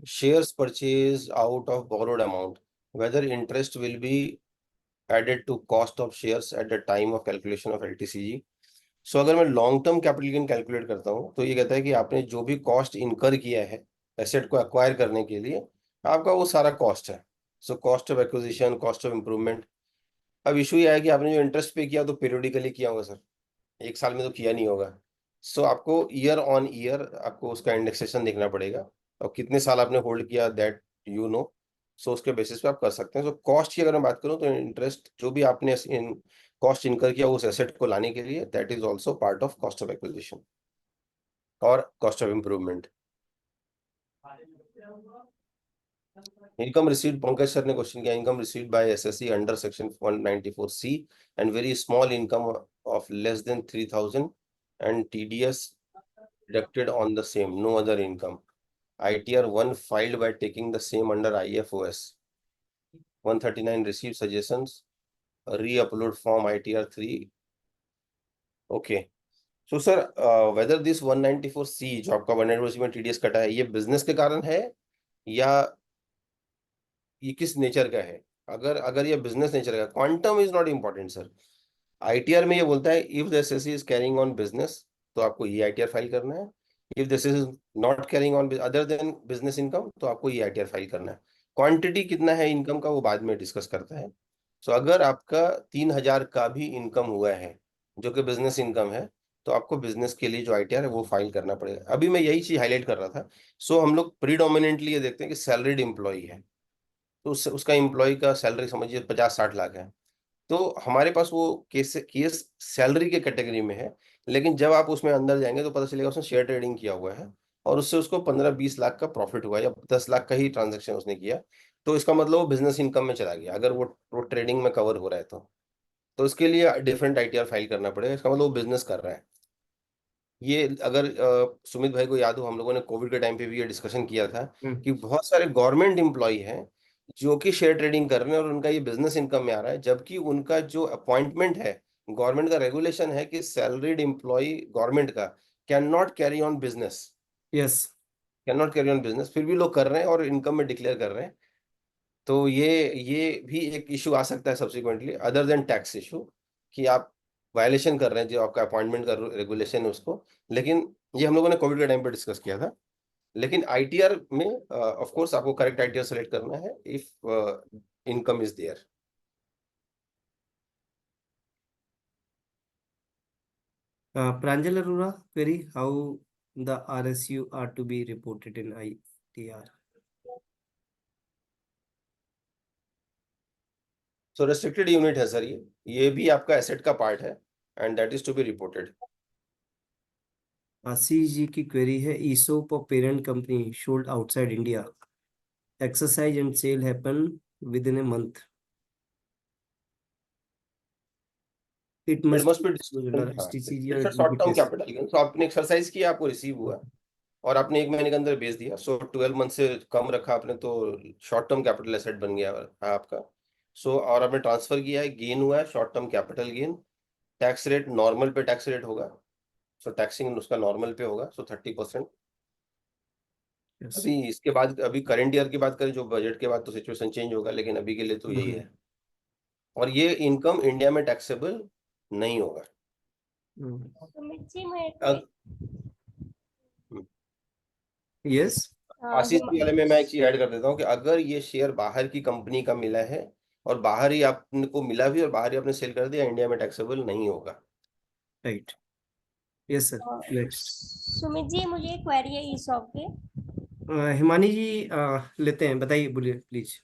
shares purchase out of borrowed amount, whether interest will be added to cost of shares at the time of calculation of LTCG. So अगर मैं long term capital gain calculate करता हूँ तो ये कहता है कि आपने जो भी कॉस्ट इनकर किया है एसेट को एक्वायर करने के लिए, आपका वो सारा कॉस्ट है। So cost of acquisition, cost of improvement. अब इशू ये है कि आपने जो इंटरेस्ट पे किया तो पीरियडिकली किया होगा सर, एक साल में तो किया नहीं होगा। सो आपको ईयर ऑन ईयर आपको उसका इंडेक्सेशन देखना पड़ेगा, और कितने साल आपने होल्ड किया दैट यू नो। सो उसके बेसिस पे आप कर सकते हैं। सो कॉस्ट की अगर मैं बात करूं तो इंटरेस्ट जो भी आपने इन कॉस्ट इनकर किया उस एसेट को लाने के लिए, that is also part of cost of acquisition. और cost of improvement. Income received, Pankaj sir ने क्वेश्चन किया, income received by SSC under section 194C and very small income of less than 3000 and TDS deducted on the same, no other income. ITR 1 filed by taking the same under IFOS 139 received suggestions, re-upload form ITR 3. Okay. So sir, whether this 194C जो आपका 194C में TDS कटा है, ये बिजनेस के कारण है या ये किस नेचर का है? अगर ये बिजनेस नेचर का, quantum is not important sir. ITR में ये बोलता है if the assessee is carrying on business तो आपको ये ITR फाइल करना है, if this is not carrying on other than business income तो आपको ये ITR फाइल करना है। क्वांटिटी कितना है इनकम का वो बाद में डिस्कस करता है। सो अगर आपका 3000 का भी इनकम हुआ है जो कि बिजनेस इनकम है तो आपको बिजनेस के लिए जो ITR है वो फाइल करना पड़ेगा। अभी मैं यही चीज हाईलाइट कर रहा था। सो हम लोग प्रीडोमिनेंटली ये देखते हैं कि सैलरीड एम्प्लॉई है तो उसका एम्प्लॉय का सैलरी समझिए 50-60 लाख है, तो हमारे पास वो केस सैलरी के कैटेगरी में है। लेकिन जब आप उसमें अंदर जाएंगे तो पता चलेगा उसने शेयर ट्रेडिंग किया हुआ है और उससे उसको 15-20 लाख का प्रॉफिट हुआ या 10 लाख का ही ट्रांजैक्शन उसने किया, तो इसका मतलब वो बिजनेस इनकम में चला गया अगर वो ट्रेडिंग में कवर हो रहा है तो उसके लिए डिफरेंट ITR फाइल करना पड़ेगा। इसका मतलब वो बिजनेस कर रहा है। ये अगर सुमित भाई को याद हो हम लोगों ने कोविड के टाइम पे भी ये डिस्कशन किया था कि बहुत सारे गवर्नमेंट एम्प्लॉय हैं जो कि शेयर ट्रेडिंग कर रहे हैं और उनका ये बिजनेस इनकम में आ रहा है, जबकि उनका जो अपॉइंटमेंट है, गवर्नमेंट का रेगुलेशन है कि सैलरीड एम्प्लॉय गवर्नमेंट का can not carry on business, yes can not carry on business, फिर भी लोग कर रहे हैं और इनकम में डिक्लेयर कर रहे हैं। तो ये भी एक इशू आ सकता है subsequently other than tax issue कि आप वायलेशन कर रहे हैं जो आपका अपॉइंटमेंट का रेगुलेशन है उसको। लेकिन ये हम लोगों ने कोविड के टाइम पे डिस्कस किया था। लेकिन ITR में ऑफ कोर्स आपको करेक्ट ITR सेलेक्ट करना है if income is there. Pranjal Arora query how the RSU are to be reported in ITR. So restricted unit है सर, ये भी आपका एसेट का पार्ट है and that is to be reported. Ashish ji की क्वेरी है ESOP of parent company sold outside India. Exercise and sale happen within a month. It it must must be be disclosed under discount, STCG or it's a it will short be term test. Capital gain. So आपने एक्सरसाइज किया, आपको रिसीव हुआ और आपने 1 महीने के अंदर बेच दिया, सो 12 मंथ से कम रखा आपने तो शॉर्ट टर्म कैपिटल एसेट बन गया है आपका। सो और आपने ट्रांसफर किया है, गेन हुआ है, short term capital gain. Tax rate normal पे टैक्स रेट होगा, सो टैक्सिंग उसका नॉर्मल पे होगा, सो 30%। Yes. अभी इसके बाद अभी करंट ईयर की बात करें जो बजट के बाद तो सिचुएशन चेंज होगा, लेकिन अभी के लिए तो यही है। और ये इनकम इंडिया में टैक्सेबल नहीं होगा। अग- Yes. आशीष जी वाले में मैं एक चीज ऐड कर देता हूँ कि अगर ये शेयर बाहर की कंपनी का मिला है और बाहर ही आपको मिला भी और बाहर ही आपने सेल कर दिया, इंडिया में टैक्सेबल नहीं होगा। Right. Yes, sir. Next. Sumit ji मुझे एक क्वेरी है ESOP की। हिमानी जी लेते हैं, बताइए, बोलिए प्लीज।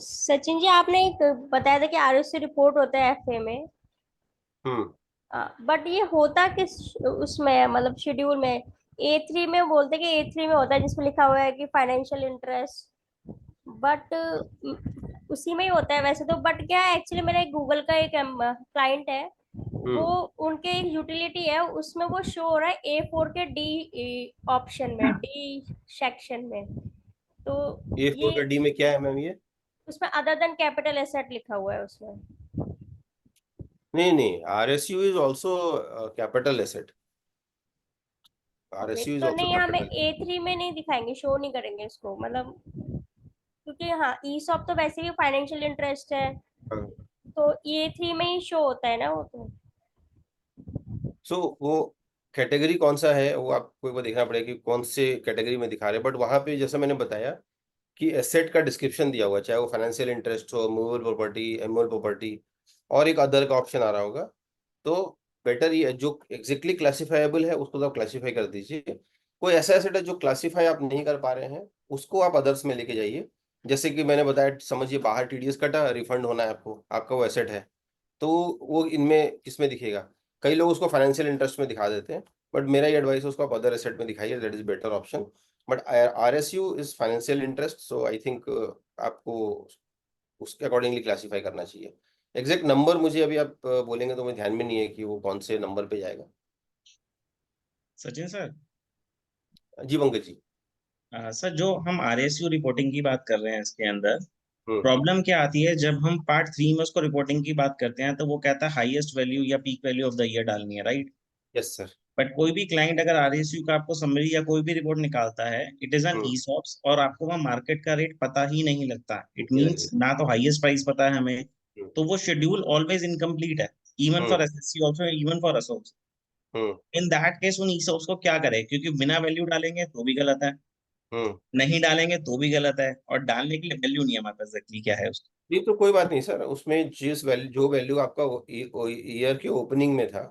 सचिन जी आपने एक बताया था कि RSU रिपोर्ट होता है FA में, बट ये होता किस उसमें है, मतलब शेड्यूल में A3 में बोलते हैं कि A3 में होता है जिसमें लिखा हुआ है कि फाइनेंशियल इंटरेस्ट, बट उसी में ही होता है वैसे तो। बट क्या है एक्चुअली मेरा एक गूगल का एक क्लाइंट है, वो उनके एक यूटिलिटी है उसमें वो शो हो रहा है A4 के D ऑप्शन में, D सेक्शन में। तो A4 का D में क्या है मैम? ये उसमें अदर देन कैपिटल एसेट लिखा हुआ है उसमें। नहीं, RSU is also capital asset. RSU is तो ऑल्सो नहीं, हमें कैपिटल। A3 में नहीं दिखाएंगे, शो नहीं करेंगे इसको, मतलब क्योंकि हाँ ESOP तो वैसे भी फाइनेंशियल इंटरेस्ट है, तो A3 में ही शो होता है ना वो तो। सो वो कैटेगरी कौन सा है वो आपको एक बार देखना पड़ेगा कि कौन से कैटेगरी में दिखा रहे हैं। बट वहां पे जैसा मैंने बताया कि एसेट का डिस्क्रिप्शन दिया हुआ है, चाहे वो फाइनेंशियल इंटरेस्ट हो, मूवेबल प्रॉपर्टी, एनुअल प्रॉपर्टी, और एक अदर का ऑप्शन आ रहा होगा। तो बेटर ये जो एग्जैक्टली क्लासिफाइबल है उसको तो आप क्लासीफाई कर दीजिए। कोई ऐसा एसेट है जो क्लासीफाई आप नहीं कर पा रहे हैं उसको आप अदर्स में लेके जाइए। जैसे कि मैंने बताया, समझिए बाहर TDS कटा, रिफंड होना है आपको, आपका वो एसेट है, तो वो इनमें किसमें दिखेगा? कई लोग उसको फाइनेंशियल इंटरेस्ट में दिखा देते हैं, बट मेरा ये एडवाइस है उसको आप अदर एसेट में दिखाइए, that is better option. But RSU is financial interest, so I think आपको उसके अकॉर्डिंगली क्लासीफाई करना चाहिए। एग्जैक्ट नंबर मुझे अभी आप बोलेंगे तो मुझे ध्यान में नहीं है कि वो कौन से नंबर पे जाएगा। सचिन सर, जी पंकज जी। सर जो हम RSU रिपोर्टिंग की बात कर रहे हैं इसके अंदर हम्म, प्रॉब्लम क्या आती है, जब हम पार्ट 3 में उसको रिपोर्टिंग की बात करते हैं तो वो कहता है हाईएस्ट वैल्यू या peak value of the year डालनी है, राइट? Yes sir. बट कोई भी क्लाइंट अगर RSU का आपको समरी या कोई भी रिपोर्ट निकालता है, it is N hmm, ESOPs और आपको वहाँ मार्केट का रेट पता ही नहीं लगता, इट Yeah, मींस ना तो हाईएस्ट प्राइस पता है हमें, हम्म, तो वो शेड्यूल ऑलवेज इनकम्प्लीट है, even for hmm, SSC also, even for ESOPs। Hmm, in that case उन ESOPs को क्या करें, क्योंकि बिना वैल्यू डालेंगे तो भी गलत है, हम्म। नहीं डालेंगे तो भी गलत है, और डालने के लिए वैल्यू नहीं है हमारे पास एग्जैक्टली क्या है उसकी। जी तो कोई बात नहीं सर, उसमें जिस वैल्यू जो वैल्यू आपका ईयर के ओपनिंग में था,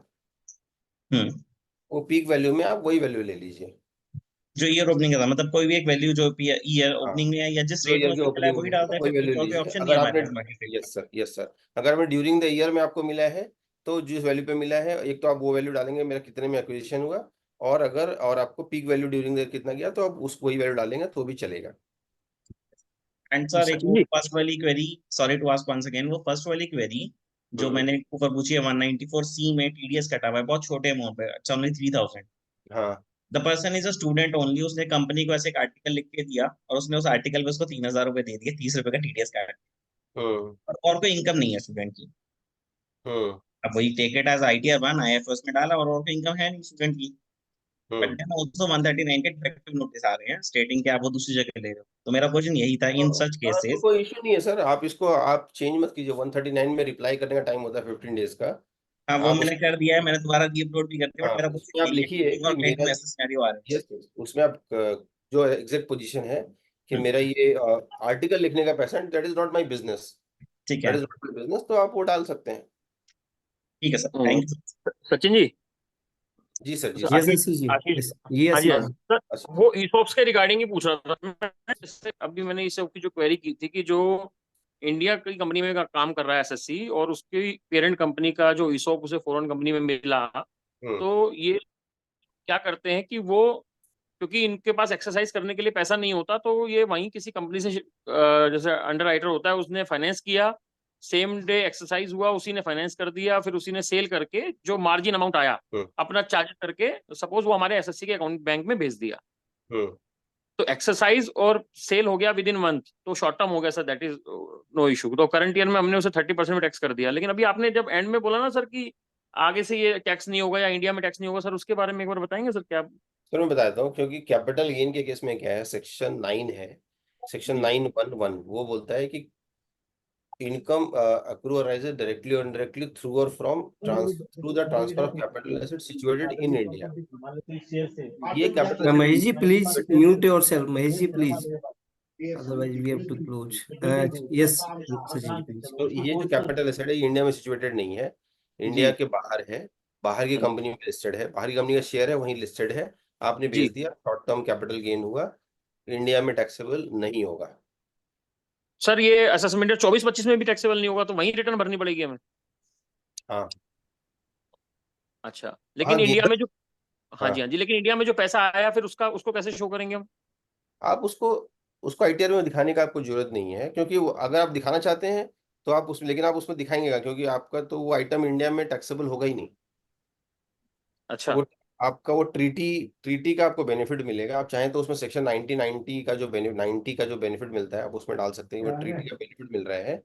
हम्म। वो पीक वैल्यू में आप वही वैल्यू ले लीजिए। जो ईयर ओपनिंग का था, मतलब कोई भी एक वैल्यू जो ईयर हाँ, ओपनिंग में है या जिस जो रेट में ईयर के उसको मिला है ओपनिंग वही में डालते था हैं, वही फिर वैल्यू कुछ और कोई लीजिए। ऑप्शन नहीं अगर है हमारे आपने, पास मार्केट रेट का। यस सर, यस सर, अगर हमें ड्यूरिंग द ईयर में आपको मिला है तो जिस वैल्यू पे मिला है, एक तो आप वो वैल्यू डालेंगे मेरा कितने में एक्विजिशन हुआ, और अगर और आपको पीक वैल्यू ड्यूरिंग द कितना गया तो आप उस वही वैल्यू डालेंगे तो भी चलेगा। एंड सर एक सचिन वो जी। फर्स्ट वाली query, sorry to ask once again, वो फर्स्ट वाली क्वेरी जो हम्म, मैंने ऊपर पूछी है 194C में TDS कटा हुआ है बहुत छोटे अमाउंट पे, अच्छा ओनली 3000। हाँ, the person is a student only, उसने कंपनी को ऐसे एक आर्टिकल लिख के दिया और उसने उस आर्टिकल पे उसको 3000 रुपए दे दिए, 30 रुपए का TDS काट, हम्म, और कोई इनकम नहीं है स्टूडेंट की। हम्म, अब वही take it as ITR 1 IFRS में डाला और कोई इनकम है नहीं स्टूडेंट की। But hmm. देन आल्सो 139 के डिफेक्टिव नोटिस आ रहे हैं स्टेटिंग कि आप वो दूसरी जगह ले रहे हो, तो मेरा क्वेश्चन यही था इन सच तो केसेस। कोई इशू नहीं है सर, आप इसको आप चेंज मत कीजिए। 139 में रिप्लाई करने का टाइम होता है 15 डेज का। हाँ वो आप मैंने कर दिया है, मैंने दोबारा री अपलोड भी कर दिया, बट हाँ, मेरा उसमें क्वेश्चन आप यही है कि लिखिए कई कि और क्लाइंट मेरा, में ऐसे सिनेरियो आ रहे हैं। यस, उसमें आप जो एग्जैक्ट पोजीशन है कि हम्म, मेरा ये आर्टिकल लिखने का पैसा, that is not my business, ठीक दैट है, इज नॉट माय बिजनेस, तो आप वो डाल सकते हैं। ठीक है sir, thank you. Sachin ji. जी सर, जी sir, sir. Yes Ashish Ashish ji, Ashish yes ये हाँ जी हाँ आशीष जी। जी। सर अच्छा, वो ईसॉप्स के रिगार्डिंग ही पूछ रहा था मैं। जैसे अभी मैंने ईसॉप की जो क्वेरी की थी कि जो इंडिया की कंपनी में काम कर रहा है एसएससी, और उसकी पेरेंट कंपनी का जो ईसॉप उसे फॉरेन कंपनी में मिला, हम्म, तो ये क्या करते हैं कि वो, क्योंकि इनके पास एक्सरसाइज करने के लिए पैसा नहीं होता, तो ये वहीं किसी कंपनी से जैसे अंडर राइटर होता है उसने फाइनेंस किया, सेम डे एक्सरसाइज हुआ, उसी ने फाइनेंस कर दिया, फिर उसी ने सेल करके जो मार्जिन अमाउंट आया हम्म, अपना चार्ज करके सपोज वो हमारे एसएससी के अकाउंट बैंक में भेज दिया। हम्म। तो एक्सरसाइज और सेल हो गया विद इन मंथ, तो शॉर्ट टर्म हो गया sir, that is no issue. तो करंट ईयर में हमने उसे 30% में टैक्स कर दिया, लेकिन अभी आपने जब एंड में बोला ना सर कि आगे से ये टैक्स नहीं होगा या इंडिया में टैक्स नहीं होगा, सर उसके बारे में एक बार बताएंगे सर क्या? सर मैं बता देता हूँ, क्योंकि कैपिटल गेन के केस में क्या है, सेक्शन 9 है, सेक्शन जी 9(1)(1), वो बोलता है कि income accrue arises directly or indirectly through or from through the transfer of capital assets situated in India। ये कैपिटल महेश एसेट, जी please mute yourself, Mahesh ji please, otherwise we have to close. Yes Sachin ji please. तो ये जो कैपिटल एसेट है ये इंडिया में सिचुएटेड नहीं है, इंडिया जी के बाहर है, बाहर की कंपनी में लिस्टेड है, बाहर की कंपनी का शेयर है वहीं लिस्टेड है, आपने जी। बेच दिया, शॉर्ट टर्म कैपिटल गेन हुआ, इंडिया में टैक्सेबल नहीं होगा। सर ये असेसमेंट 24-25 में भी टैक्सेबल नहीं होगा, तो वहीं रिटर्न भरनी पड़ेगी हमें? हाँ, अच्छा, हाँ लेकिन इंडिया गेन, में जो, हाँ जी हाँ, हाँ जी, लेकिन इंडिया में जो पैसा आया फिर उसका उसको कैसे शो करेंगे हम? आप उसको उसको ITR में दिखाने का आपको जरूरत नहीं है, क्योंकि अगर आप दिखाना चाहते हैं तो आप उसमें, लेकिन आप उसमें दिखाएंगे क्या, क्योंकि आपका तो वो आइटम इंडिया में टैक्सेबल होगा ही नहीं। अच्छा वो आपका वो ट्रीटी ट्रीटी का आपको बेनिफिट मिलेगा, आप चाहें तो उसमें सेक्शन 1990 का जो बेनिफिट 90 का जो बेनिफिट मिलता है आप उसमें डाल सकते हैं, वो ट्रीटी का बेनिफिट मिल रहा है।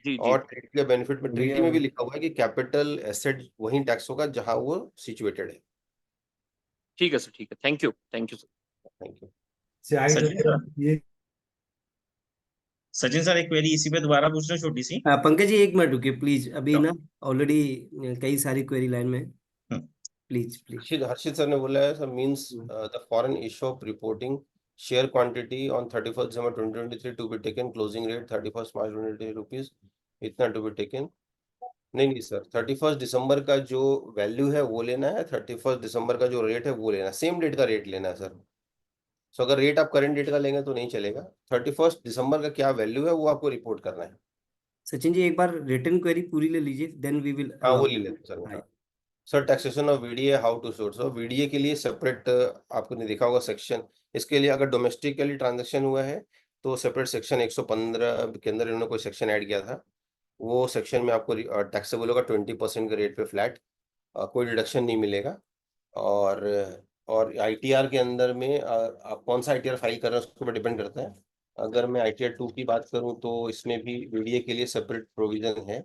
जी जी। और ट्रीटी का बेनिफिट में, ट्रीटी में भी लिखा हुआ है कि कैपिटल एसेट वहीं टैक्स होगा जहां वो सिचुएटेड है। ठीक है सर, ठीक है, thank you sir. Thank you. Sachin sir, Sachin sir एक क्वेरी इसी पे दोबारा पूछ रहे हो छोटी सी। पंकज जी एक मिनट रुकिए प्लीज, अभी ना ऑलरेडी कई सारी क्वेरी लाइन में, हम्म, प्लीज प्लीज। हर्षित सर ने बोला है sir, means the foreign issue of reporting share quantity on 31 December 2023 to be taken, closing rate 31 March 2023 rupees इतना टू बी टेकन। नहीं नहीं सर, 31 दिसंबर का जो वैल्यू है वो लेना है, 31 दिसंबर का जो रेट है वो लेना है, सेम डेट का रेट लेना है सर। सो अगर रेट आप करंट डेट का लेंगे तो नहीं चलेगा, 31 दिसंबर का क्या वैल्यू है वो आपको रिपोर्ट करना है। सचिन जी एक बार रिटर्न क्वेरी पूरी ले लीजिए, देन वी विल हाँ वो अलाउ। ले लेते हैं सर, हाँ। Sir taxation of VDA how to source, और वीडीए के लिए सेपरेट आपने देखा होगा सेक्शन, इसके लिए अगर डोमेस्टिकली ट्रांजैक्शन हुआ है तो सेपरेट सेक्शन 115 के अंदर इन्होंने कोई सेक्शन ऐड किया था, वो सेक्शन में आपको टैक्सेबल होगा 20% के रेट पे फ्लैट, कोई डिडक्शन नहीं मिलेगा। और आईटीआर के अंदर में आप कौन सा आईटीआर फाइल कर रहे हैं उसके ऊपर डिपेंड करता है। अगर मैं आईटीआर 2 की बात करूं तो इसमें भी वीडीए के लिए सेपरेट प्रोविजन है।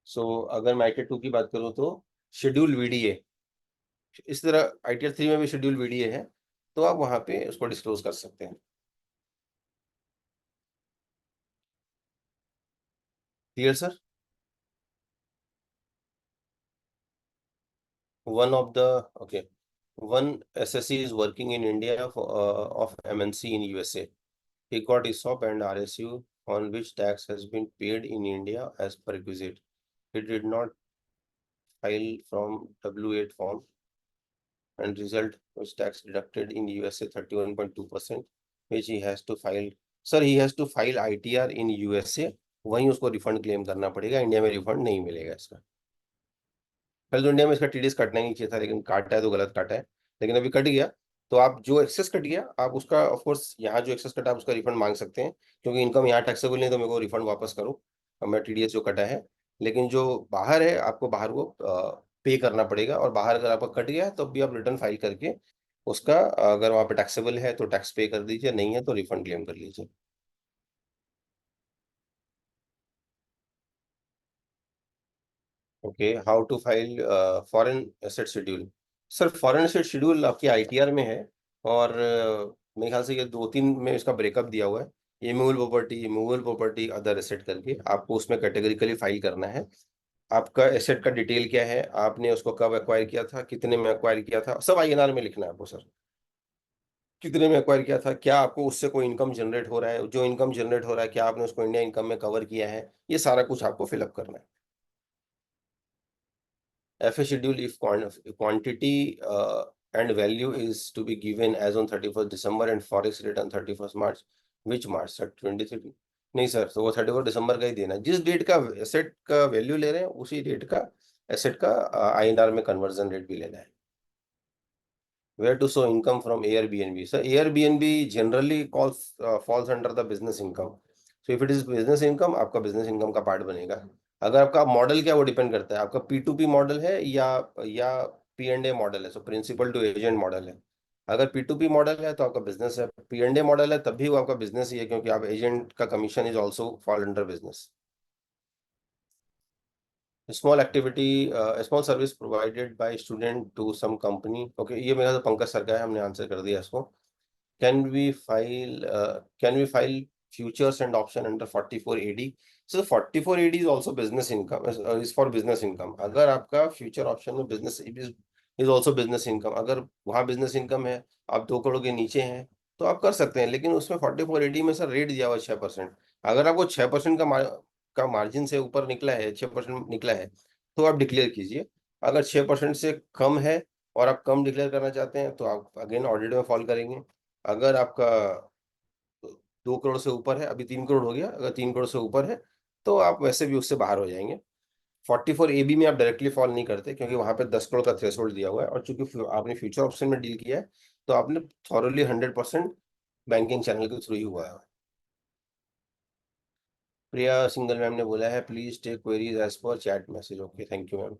सो अगर मैं आईटीआर 2 की बात करूं तो शेड्यूल वीडीए, इस तरह आईटीआर 3 में भी शेड्यूल वीडीए है, तो आप वहां पे उसको डिस्क्लोज कर सकते हैं। Clear sir? One of the okay, one SSC is working in India of MNC in USA. He got ESOP and RSU on which tax has been paid in India as per requisite. He did not file from W8 form and result was tax deducted in USA 31.2%, which he has to file. Sir, he has to file ITR in USA. वहीं उसको रिफंड क्लेम करना पड़ेगा, इंडिया में रिफंड नहीं मिलेगा इसका। पहले तो इंडिया में इसका टीडीएस कटना ही नहीं चाहिए था, लेकिन काटा है तो गलत काटा है, लेकिन अभी कट गया। तो आप जो एक्सेस कट गया आप उसका ऑफ कोर्स यहाँ जो एक्सेस कटा आप उसका रिफंड मांग सकते हैं, क्योंकि इनकम यहाँ टैक्सेबल नहीं तो मेरे को रिफंड वापस करो, अब मैं टीडीएस जो कटा है। लेकिन जो बाहर है आपको बाहर को पे करना पड़ेगा, और बाहर अगर आपका कट गया तो भी आप रिटर्न फाइल करके उसका, अगर वहाँ पे टैक्सेबल है तो टैक्स पे कर दीजिए, नहीं है तो रिफंड क्लेम कर लीजिए। Okay, how to file foreign asset schedule. Sir foreign asset schedule आपके आईटीआर में है, और मेरे ख्याल से ये 2-3 में इसका ब्रेकअप दिया हुआ है, मूवेबल प्रॉपर्टी, अदर एसेट करके आपको उसमें कैटेगरिकली फाइल करना है। आपका एसेट का डिटेल क्या है, आपने उसको कब एक्वायर किया था, कितने में एक्वायर किया था, सब आईएनआर में लिखना है आपको सर। कितने में एक्वायर किया था, क्या आपको उससे कोई इनकम जनरेट हो रहा है, जो इनकम जनरेट हो रहा है क्या आपने उसको इंडिया इनकम में कवर किया है, ये सारा कुछ आपको फिलअप करना है। FA schedule if quantity and value is to be given as on 31st December and forex rate on 31st March. Which March sir? 23? नहीं सर, तो वो 31 दिसंबर का ही देना है। जिस डेट का एसेट का वैल्यू ले रहे हैं उसी डेट का एसेट का INR में कन्वर्जन रेट भी लेना है। Where to show income from Airbnb? So Airbnb generally falls under the business income. So if it is business income, आपका business income का पार्ट बनेगा। अगर आपका मॉडल क्या वो डिपेंड करता है, आपका P2P मॉडल है या P&A मॉडल है, so principal to agent model है। अगर P2P मॉडल है तो आपका बिजनेस है, P&A मॉडल है तब भी वो आपका बिजनेस ही है, क्योंकि आप एजेंट का commission is also fall under business. Small activity, small service provided by student to some company. Okay, ये मेरा तो पंकज सर का है, हमने आंसर कर दिया इसको। Can we file futures and option under 44AD? So 44AD is also business income, is for business income. अगर आपका फ्यूचर ऑप्शन में business is also business income, अगर वहाँ बिजनेस इनकम है, आप 2 करोड़ के नीचे हैं तो आप कर सकते हैं, लेकिन उसमें 44AD में सर रेट दिया हुआ 6%। अगर आपको 6% का मार्जिन से ऊपर निकला है, 6% निकला है, तो आप डिक्लेयर कीजिए। अगर 6% से कम है और आप कम डिक्लेयर करना चाहते हैं तो आप अगेन ऑडिट में फॉल करेंगे। अगर आपका 2 करोड़ से ऊपर है, अभी 3 करोड़ हो गया, अगर 3 करोड़ से ऊपर है तो आप वैसे भी उससे बाहर हो जाएंगे। 44AB में आप डायरेक्टली फॉल नहीं करते, क्योंकि वहां पे 10 करोड़ का थ्रेशोल्ड दिया हुआ है, और चूंकि आपने फ्यूचर ऑप्शन में डील किया है तो आपने थॉरली 100% बैंकिंग चैनल के थ्रू ही हुआ है। प्रिया सिंगल मैम ने बोला है please take queries as per chat message. Okay, thank you ma'am.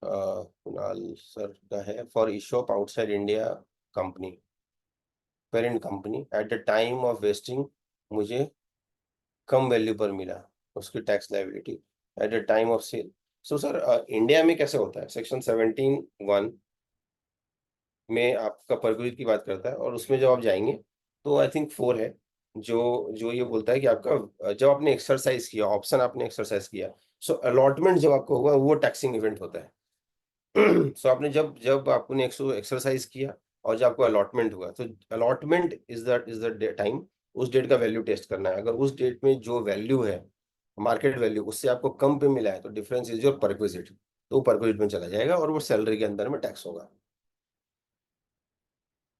Kunal sir का है for ESOP outside India company, parent company at the time of vesting मुझे कम वैल्यू पर मिला, उसकी tax liability at the time of sale. So sir India में कैसे होता है, सेक्शन 17(1) में आपका परक्विजिट की बात करता है, और उसमें जब आप जाएंगे तो आई थिंक 4 है जो जो ये बोलता है कि आपका जब आपने एक्सरसाइज किया ऑप्शन, आपने एक्सरसाइज किया, सो अलॉटमेंट जब आपको हुआ वो टैक्सिंग इवेंट होता है। सो आपने जब जब आपने एक्सरसाइज किया और जब आपको अलॉटमेंट हुआ, तो अलॉटमेंट इज द टाइम, उस डेट का वैल्यू टेस्ट करना है। अगर उस डेट में जो वैल्यू है मार्केट वैल्यू उससे आपको कम पे मिला है तो डिफरेंस इज योर परक्विजिट, तो परक्विजिट में चला जाएगा और वो सैलरी के अंदर में टैक्स होगा।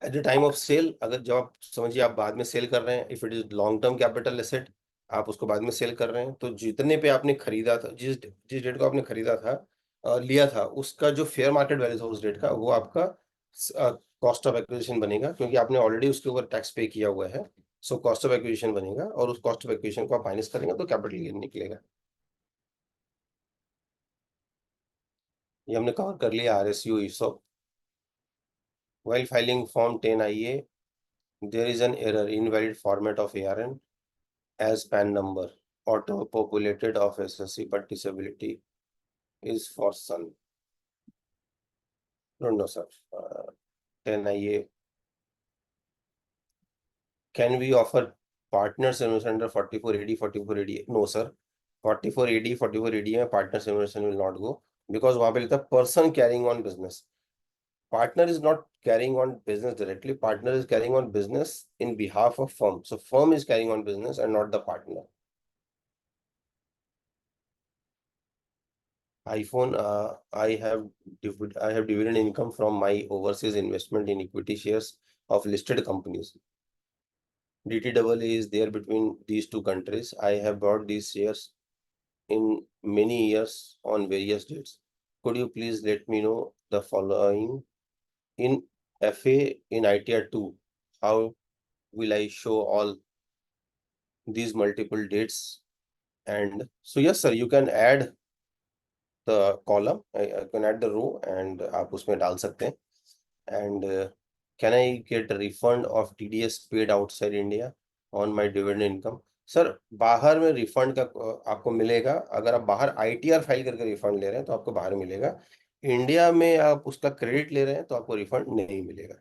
At the time of sale, अगर जब आप समझिए आप बाद में सेल कर रहे हैं, if it is long term capital asset, आप उसको बाद में सेल कर रहे हैं, तो जितने पे आपने खरीदा था, जिस डेट को आपने खरीदा था लिया था उसका जो फेयर मार्केट वैल्यू था उस डेट का, वो आपका कॉस्ट ऑफ एक्विजिशन बनेगा, क्योंकि आपने ऑलरेडी उसके ऊपर टैक्स पे किया हुआ है। सो कॉस्ट ऑफ एक्विजिशन बनेगा, और उस कॉस्ट ऑफ एक्विजिशन को आप माइनस करेंगे तो कैपिटल गेन निकलेगा। ये हमने कवर कर लिया RSU ESOP। While filing Form 10IA, there is an error, invalid format of ARN as PAN number, auto-populated of SSC, but disability is for son. No, sir. 10IA. Can we offer partners simulation under 44AD, 44AD? No, sir. 44AD, 44AD में partner simulation will not go, because वहाँ पे लिखता है person carrying on business. Partner is not carrying on business directly. Partner is carrying on business in behalf of firm. So firm is carrying on business and not the partner. iPhone, I have dividend income from my overseas investment in equity shares of listed companies. DTAA is there between these two countries. I have bought these shares in many years on various dates. Could you please let me know the following? In FA in ITR 2, how will I show all these multiple dates? And so yes sir, you can add the column, I can add the row, and आप उसमें डाल सकते हैं. And can I get a refund of TDS paid outside India on my dividend income? Sir बाहर में रिफंड का आपको मिलेगा, अगर आप बाहर ITR फाइल करके रिफंड ले रहे हैं तो आपको बाहर मिलेगा। इंडिया में आप उसका क्रेडिट ले रहे हैं तो आपको रिफंड नहीं मिलेगा।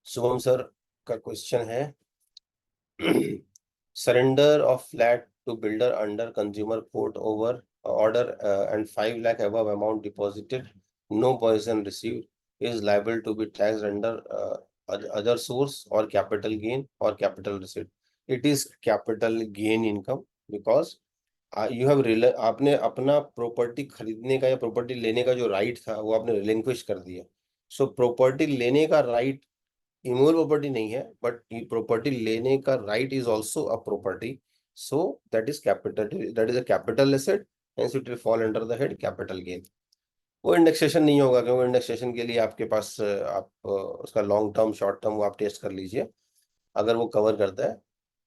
शुभम सर का क्वेश्चन है, surrender of flat to builder under consumer court over order and 5 lakh above amount deposited, no possession received, is liable to be taxed under other source or capital gain or capital receipt. It is capital gain income because you have आपने अपना प्रॉपर्टी खरीदने का या प्रॉपर्टी लेने का जो राइट था वो आपने रिलिंक्विश कर दिया। सो प्रॉपर्टी लेने का राइट इमूवेबल प्रॉपर्टी नहीं है, बट प्रॉपर्टी लेने का right is also a property, so that is capital, that is a capital asset, hence it will fall under the head capital gain. वो इंडेक्सेशन नहीं होगा, क्योंकि इंडेक्सेशन के लिए आपके पास आप उसका लॉन्ग टर्म शॉर्ट टर्म वो आप टेस्ट कर लीजिए अगर वो कवर करता है।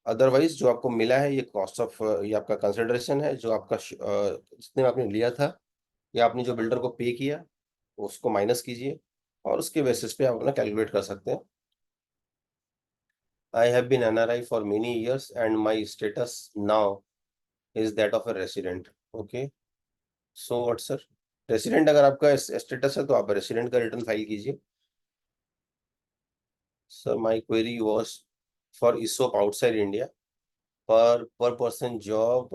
अदरवाइज जो आपको मिला है ये कॉस्ट ऑफ, ये आपका कंसिडरेशन है जो आपका जितने आपने लिया था या आपने जो बिल्डर को पे किया उसको माइनस कीजिए और उसके बेसिस पे आप अपना कैलकुलेट कर सकते हैं। I have been NRI for many years and my status now is that of a resident. Okay. So what sir? Resident अगर आपका status है तो आप resident का return file कीजिए। Sir, my query was for ESOP outside India. per person job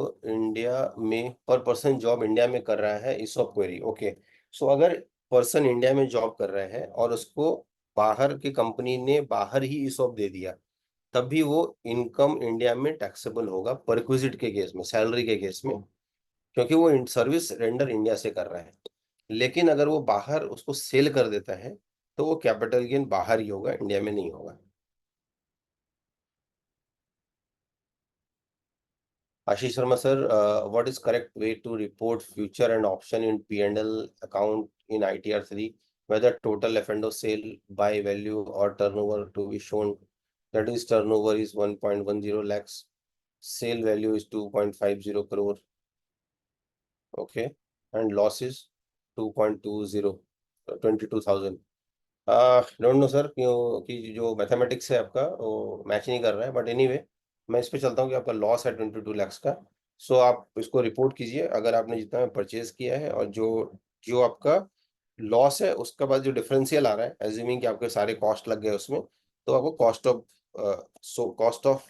India में कर रहा है ESOP query. Okay. So अगर पर्सन इंडिया में जॉब कर रहा है और उसको बाहर की कंपनी ने बाहर ही ESOP दे दिया, तब भी वो इनकम इंडिया में टैक्सेबल होगा परक्विजिट के केस में, सैलरी के केस में, क्योंकि वो सर्विस रेंडर इंडिया से कर रहा है। लेकिन अगर वो बाहर उसको सेल कर देता है तो वो कैपिटल गेन बाहर ही होगा, इंडिया में नहीं होगा। Ashish Sharma sir, what is correct way to report future and option in P&L account in ITR 3, whether total F&O sale by value or turnover to be shown? That is, turnover is 1.10 lakhs, sale value is 2.50 crore, okay, and loss is 22,000। Don't know sir क्योंकि जो मैथमेटिक्स है आपका वो मैच नहीं कर रहा है, बट एनीवे मैं इस पे चलता हूँ कि आपका लॉस है 22 lakhs का। सो आप इसको रिपोर्ट कीजिए अगर आपने जितना परचेज किया है, और जो जो आपका लॉस है उसका बाद जो डिफरेंशियल आ रहा है, एज्यूमिंग कि आपके सारे कॉस्ट लग गए उसमें, तो आपको कॉस्ट ऑफ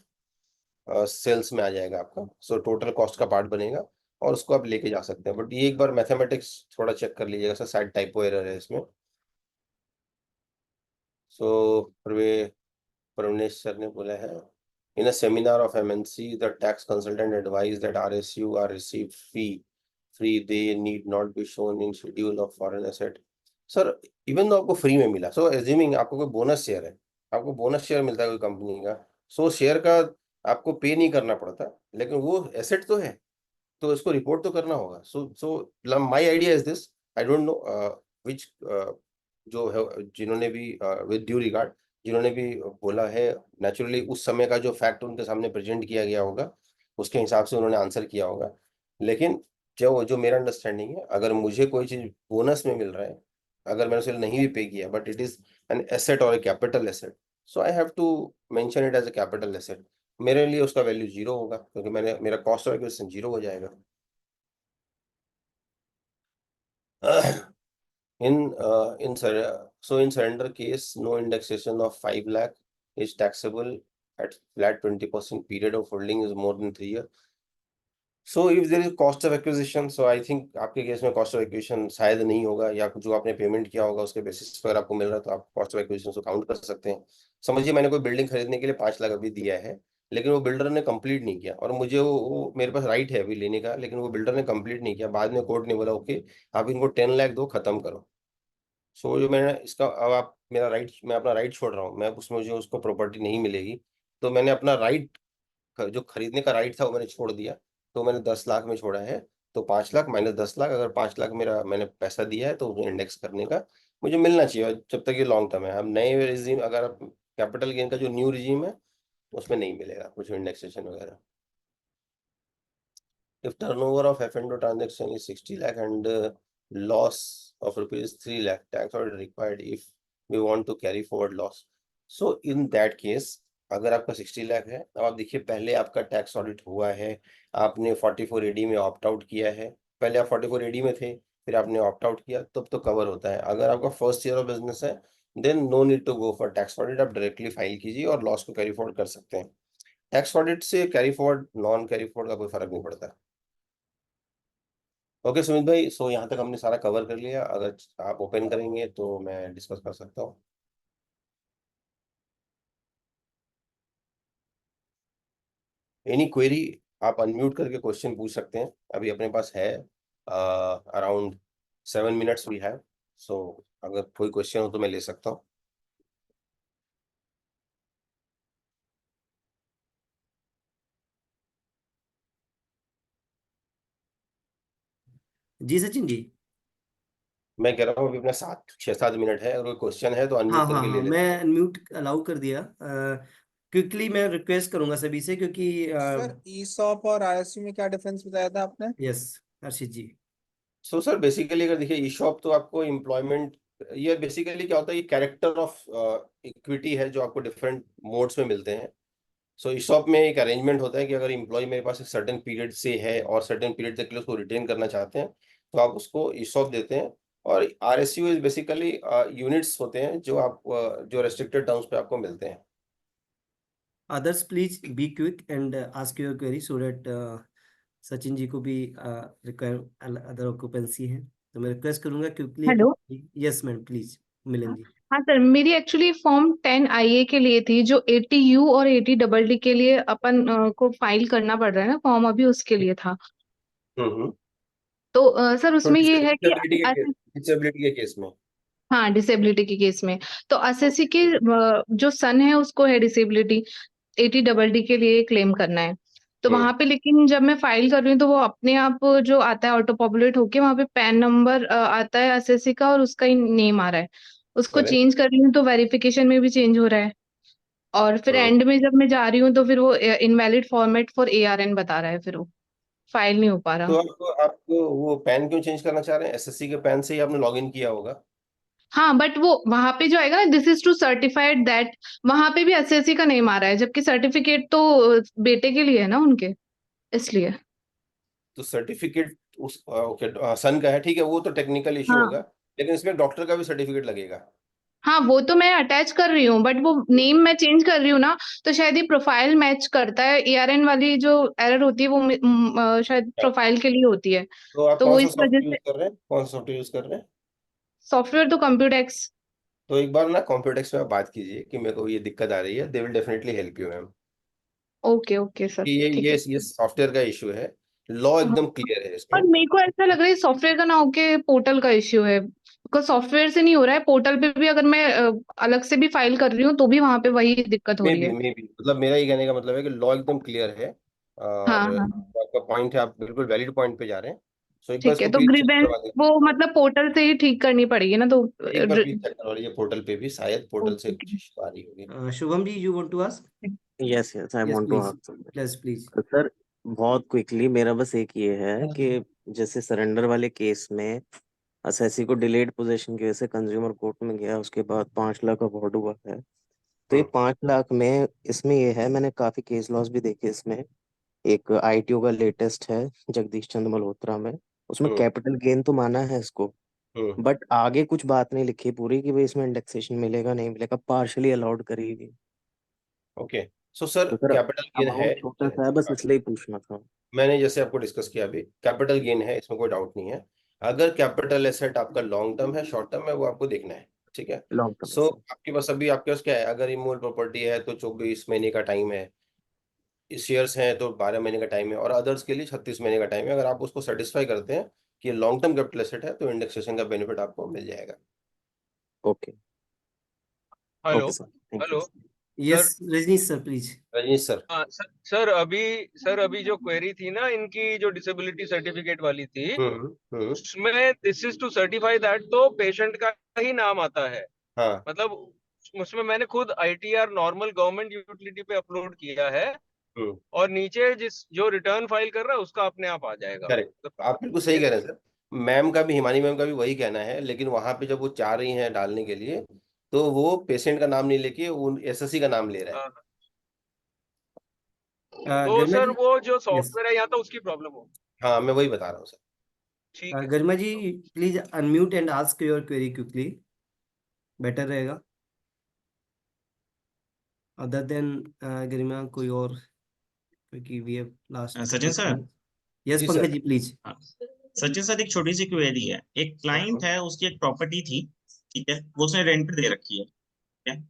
सेल्स में आ जाएगा आपका। सो टोटल कॉस्ट का पार्ट बनेगा और उसको आप लेके जा सकते हैं, बट ये एक बार मैथमेटिक्स थोड़ा चेक कर लीजिएगा सर, शायद टाइपो एरर है इसमें। सो परवेश सर ने बोला है, in a seminar of MNC the tax consultant advise that RSU are receive free they need not be shown in schedule of foreign asset. Sir even तो आपको फ्री में मिला, सो एज्यूमिंग आपको कोई बोनस शेयर है, आपको बोनस शेयर मिलता है कोई कंपनी का, सो शेयर का आपको पे नहीं करना पड़ता, लेकिन वो एसेट तो है, तो इसको रिपोर्ट तो करना होगा। So my idea is this, I don't know which जो है जिन्होंने भी विद ड्यू रिगार्ड जिन्होंने भी बोला है, नेचुरली उस समय का जो फैक्ट उनके सामने प्रेजेंट किया गया होगा उसके हिसाब से उन्होंने आंसर किया होगा। लेकिन जो जो मेरा अंडरस्टैंडिंग है, अगर मुझे कोई चीज बोनस में मिल रहा है, अगर मैंने उसे नहीं भी पे किया, but it is an asset और a capital asset, so I have to mention it as a capital asset. मेरे लिए उसका वैल्यू 0 होगा, क्योंकि मैंने मेरा कॉस्ट ऑफ एक्विजिशन 0 हो जाएगा। in surrender case, no indexation of 5 lakh is taxable at flat 20% period of holding is more than 3 years. So if there is cost of acquisition, so I think आपके केस में cost of acquisition शायद नहीं होगा, या जो आपने पेमेंट किया होगा उसके बेसिस पर आपको मिल रहा है, तो आप cost of acquisition को काउंट कर सकते हैं। समझिए मैंने कोई बिल्डिंग खरीदने के लिए 5 लाख अभी दिया है, लेकिन वो बिल्डर ने कंप्लीट नहीं किया, और मुझे वो मेरे पास राइट है अभी लेने का, लेकिन वो बिल्डर ने कंप्लीट नहीं किया। बाद में कोर्ट ने बोला ओके आप इनको 10 लाख दो, खत्म करो। सो जो मैंने इसका, अब आप मेरा राइट, मैं अपना राइट छोड़ रहा हूँ, मैं उसमें मुझे उसको प्रॉपर्टी नहीं मिलेगी, तो मैंने अपना राइट जो खरीदने का राइट था वो मैंने छोड़ दिया। तो मैंने 10 लाख में छोड़ा है, तो 5 लाख माइनस 10 लाख, अगर 5 लाख मेरा मैंने पैसा दिया है तो उसे इंडेक्स करने का मुझे मिलना चाहिए, जब तक ये लॉन्ग टर्म है। अब नए रिजीम, अगर आप कैपिटल गेन का जो न्यू रिजीम है उसमें नहीं मिलेगा कुछ इंडेक्सेशन वगैरह। If turnover of F&O transaction is 60 lakh and loss of rupees 3 lakh, tax audit required if we want to carry forward loss. So in that case, अगर आपका 60 लाख है, अब आप देखिए पहले आपका टैक्स ऑडिट हुआ है, आपने 44 AD में ऑप्ट आउट किया है, पहले आप 44 AD में थे, फिर आपने ऑप्ट आउट किया, तब तो कवर होता है। अगर आपका फर्स्ट ईयर ऑफ बिजनेस है, then no need to go for tax audit, आप डायरेक्टली फाइल कीजिए और लॉस को कैरी फॉरवर्ड कर सकते हैं। टैक्स ऑडिट से carry forward non carry forward का कोई फर्क नहीं पड़ता। ओके सुमित भाई, सो यहाँ तक हमने सारा कवर कर लिया, अगर आप ओपन करेंगे तो मैं डिस्कस कर सकता हूँ। एनी क्वेरी, आप अनम्यूट करके क्वेश्चन पूछ सकते हैं। अभी अपने पास है अराउंड 7 मिनट्स वी हैव, सो अगर कोई क्वेश्चन हो तो मैं ले सकता हूँ। जी सचिन जी। मैं कह रहा हूँ अभी अपने 6-7 मिनट है, अगर कोई क्वेश्चन है तो हाँ अनम्यूट हाँ करके ले हाँ, लेते मैं हैं। म्यूट अलाउ कर दिया। क्विकली मैं रिक्वेस्ट करूंगा सभी से, क्योंकि सर ईसॉप और आरएसयू में क्या डिफरेंस बताया था आपने? यस हर्षित जी। सो सर बेसिकली अगर देखिए ई शॉप तो आपको एम्प्लॉयमेंट, ये बेसिकली क्या होता है, ये कैरेक्टर ऑफ इक्विटी है जो आपको डिफरेंट मोड्स में मिलते हैं। सो ईसॉप में एक अरेंजमेंट होता है कि अगर एम्प्लॉय मेरे पास एक सर्टेन पीरियड से है और सर्टेन पीरियड तक के लिए उसको रिटेन करना चाहते हैं, तो आप उसको ईसॉप देते हैं। और आरएसयू इज बेसिकली यूनिट्स होते हैं जो आप जो रेस्ट्रिक्टेड टर्म्स पे आपको मिलते हैं। Others please be quick and ask your query so that Sachin ji को भी रिक्वायर अदर ऑक्यूपेंसी है, तो मैं रिक्वेस्ट करूंगा quickly. Hello. Yes ma'am please Milan ji. हाँ सर, मेरी एक्चुअली फॉर्म 10 IA के लिए थी, जो 80U और 80DD के लिए अपन को फाइल करना पड़ रहा है ना फॉर्म, अभी उसके लिए था। हम्म। तो सर तो उसमें ये है कि डिसेबिलिटी के केस में, हाँ डिसेबिलिटी के केस में, तो असेसी के जो सन है उसको है डिसेबिलिटी, 80DD के लिए क्लेम करना है। तो वहां पे लेकिन जब मैं फाइल कर रही हूँ तो वो अपने आप जो आता है ऑटो पॉपुलेट होके वहां पे पैन नंबर आता है असेसी का और उसका ही नेम आ रहा है। उसको करेक्ट। चेंज कर रही हूँ तो वेरिफिकेशन में भी चेंज हो रहा है, और फिर एंड में जब मैं जा रही हूँ तो फिर वो इनवैलिड फॉर्मेट फॉर ARN बता रहा है, फिर वो फाइल नहीं हो पा तो रहा। आपको आपको वो पैन क्यों चेंज करना चाह रहे हैं? एसएससी के पैन से ही आपने लॉगिन किया होगा। हाँ बट वो वहां पे जो आएगा ना, this is to certified that, वहां पे भी एसएससी का नेम आ रहा है, जबकि सर्टिफिकेट तो बेटे के लिए है ना उनके, इसलिए। तो सर्टिफिकेट उस ओके सन का है, ठीक है, वो तो टेक्निकल इशू हाँ होगा, लेकिन इसमें डॉक्टर का भी सर्टिफिकेट लगेगा। हाँ, वो तो मैं अटैच कर रही हूँ, बट वो नेम मैं चेंज कर रही हूँ ना, तो शायद ये प्रोफाइल मैच करता है। ARN वाली जो एरर होती है वो शायद प्रोफाइल के लिए होती है, तो आप तो कौन वो सा इस वजह सॉफ्टवेयर यूज से। कर रहे हैं, कौन सा सॉफ्टवेयर यूज कर रहे हैं? सॉफ्टवेयर तो कंप्यूटेक्स। तो एक बार ना कॉम्प्यूटेक्स में आप बात कीजिए कि मेरे को ये दिक्कत आ रही है, they will definitely help you ma'am. Okay okay sir, ये ठीक ये है। ये सॉफ्टवेयर का इशू है, लॉ हाँ, एकदम क्लियर है और इसमें। मेरे को ऐसा लग रहा है सॉफ्टवेयर का ना होके पोर्टल का इश्यू है, बिकॉज सॉफ्टवेयर से नहीं हो रहा है, पोर्टल पे भी अगर मैं अलग से भी फाइल कर रही हूँ तो भी वहां पे वही दिक्कत हो मे रही बी है। मे बी मतलब मेरा ये कहने का मतलब है कि लॉ एकदम क्लियर है, हाँ और हाँ आपका पॉइंट है, आप बिल्कुल वैलिड पॉइंट पे जा रहे हैं। सो एक बार ठीक है। इसको तो प्लीज चेक ग्रीवेंस करवा दें, वो मतलब पोर्टल से ही ठीक करनी पड़ेगी ना, तो एक बार प्लीज चेक करवा लीजिए पोर्टल पे भी, शायद पोर्टल से कुछ इशू आ रही होगी। Shubham ji, you want to ask? Yes yes I yes want to please, ask something. Please please. तो सर बहुत क्विकली मेरा बस एक ये है कि जैसे सरेंडर वाले केस में असेसी को डिलेड पोजीशन की वजह से कंज्यूमर कोर्ट में गया, उसके बाद 5 लाख अवॉर्ड हुआ है। तो ये 5 लाख में इसमें ये है, मैंने काफी केस लॉस भी देखे इसमें। एक आईटीओ का लेटेस्ट है जगदीश चंद्र मल्होत्रा में, उसमें हम्म कैपिटल गेन तो माना है इसको, हम्म बट आगे कुछ बात नहीं लिखी पूरी कि भाई इसमें इंडेक्सेशन मिलेगा नहीं मिलेगा, पार्शली अलाउड करी हुई। ओके। सो सर तो सर कैपिटल गेन है, अमाउंट छोटा सा है, बस इसलिए पूछना था। मैंने जैसे आपको डिस्कस किया अभी, कैपिटल गेन है, इसमें कोई डाउट नहीं है। अगर कैपिटल एसेट आपका लॉन्ग टर्म है शॉर्ट टर्म है, वो आपको देखना है, ठीक है। लॉन्ग टर्म सो आपके पास अभी आपके पास क्या है, अगर इमूवेबल प्रॉपर्टी है तो 24 महीने का टाइम है, शेयर्स हैं तो 12 महीने का टाइम है, और अदर्स के लिए 36 महीने का टाइम है। अगर आप उसको सेटिस्फाई करते हैं कि लॉन्ग टर्म कैपिटल एसेट है, तो इंडेक्सेशन का बेनिफिट आपको मिल जाएगा। Okay hello okay sir, thank hello you. Yes Rajnish sir please. Rajnish sir. Sir अभी जो क्वेरी थी ना इनकी, जो डिसेबिलिटी सर्टिफिकेट वाली थी, हम्म। उसमें this is to certify that तो पेशेंट का ही नाम आता है। हाँ मतलब उसमें मैंने खुद आईटीआर नॉर्मल गवर्नमेंट यूटिलिटी पे अपलोड किया है, और नीचे जिस जो रिटर्न फाइल कर रहा है उसका अपने आप आ जाएगा। करेक्ट, आप बिल्कुल सही कह रहे हैं सर। मैम का भी, हिमानी मैम का भी वही कहना है, लेकिन वहां पे जब वो चाह रही हैं डालने के लिए, तो वो पेशेंट का नाम नहीं लेके उन एसएससी का नाम ले रहा है। हाँ, तो गरिमा सर जी। वो जो यस सॉफ्टवेयर है यहाँ तो उसकी प्रॉब्लम हो। हाँ, मैं वही बता रहा हूँ सर। ठीक है Garima ji, please unmute and ask your query quickly, better रहेगा। अदर देन गरिमा कोई और, क्योंकि we have last Sachin sir. Yes जी पंकज सर। जी प्लीज। हाँ, सचिन सर एक छोटी सी क्वेरी है। एक क्लाइंट है, उसकी एक प्रॉपर्टी थी, ठीक है, वो उसने रेंट पे दे रखी है, ठीक है।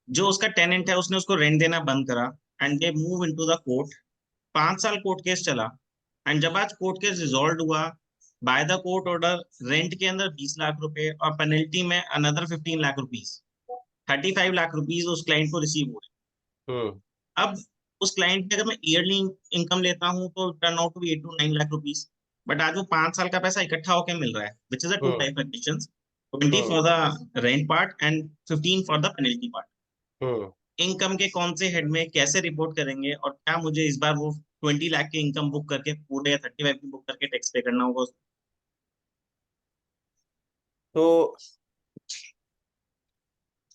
जो उसका टेनेंट है उसने उसको रेंट देना बंद करा, and they move into the court. 5 साल कोर्ट केस चला, एंड जब आज कोर्ट केस रिजॉल्व हुआ, by the court order rent के अंदर 20 लाख रुपए और पेनल्टी में another 15 lakh rupees, 35 lakh rupees उस क्लाइंट को रिसीव हो रहे। अब उस क्लाइंट पे अगर मैं ईयरली इनकम लेता हूँ तो turn out to be 8 to 9 lakh rupees. But आज वो 5 साल का पैसा इकट्ठा होकर मिल रहा है, which is a two type condition, 20 for the rent part and 15 for the penalty part. Income के कौन से हेड में कैसे रिपोर्ट करेंगे, और क्या मुझे इस बार वो 20 लाख की इनकम बुक करके पूरे, या 35 की बुक करके टैक्स पे करना होगा? तो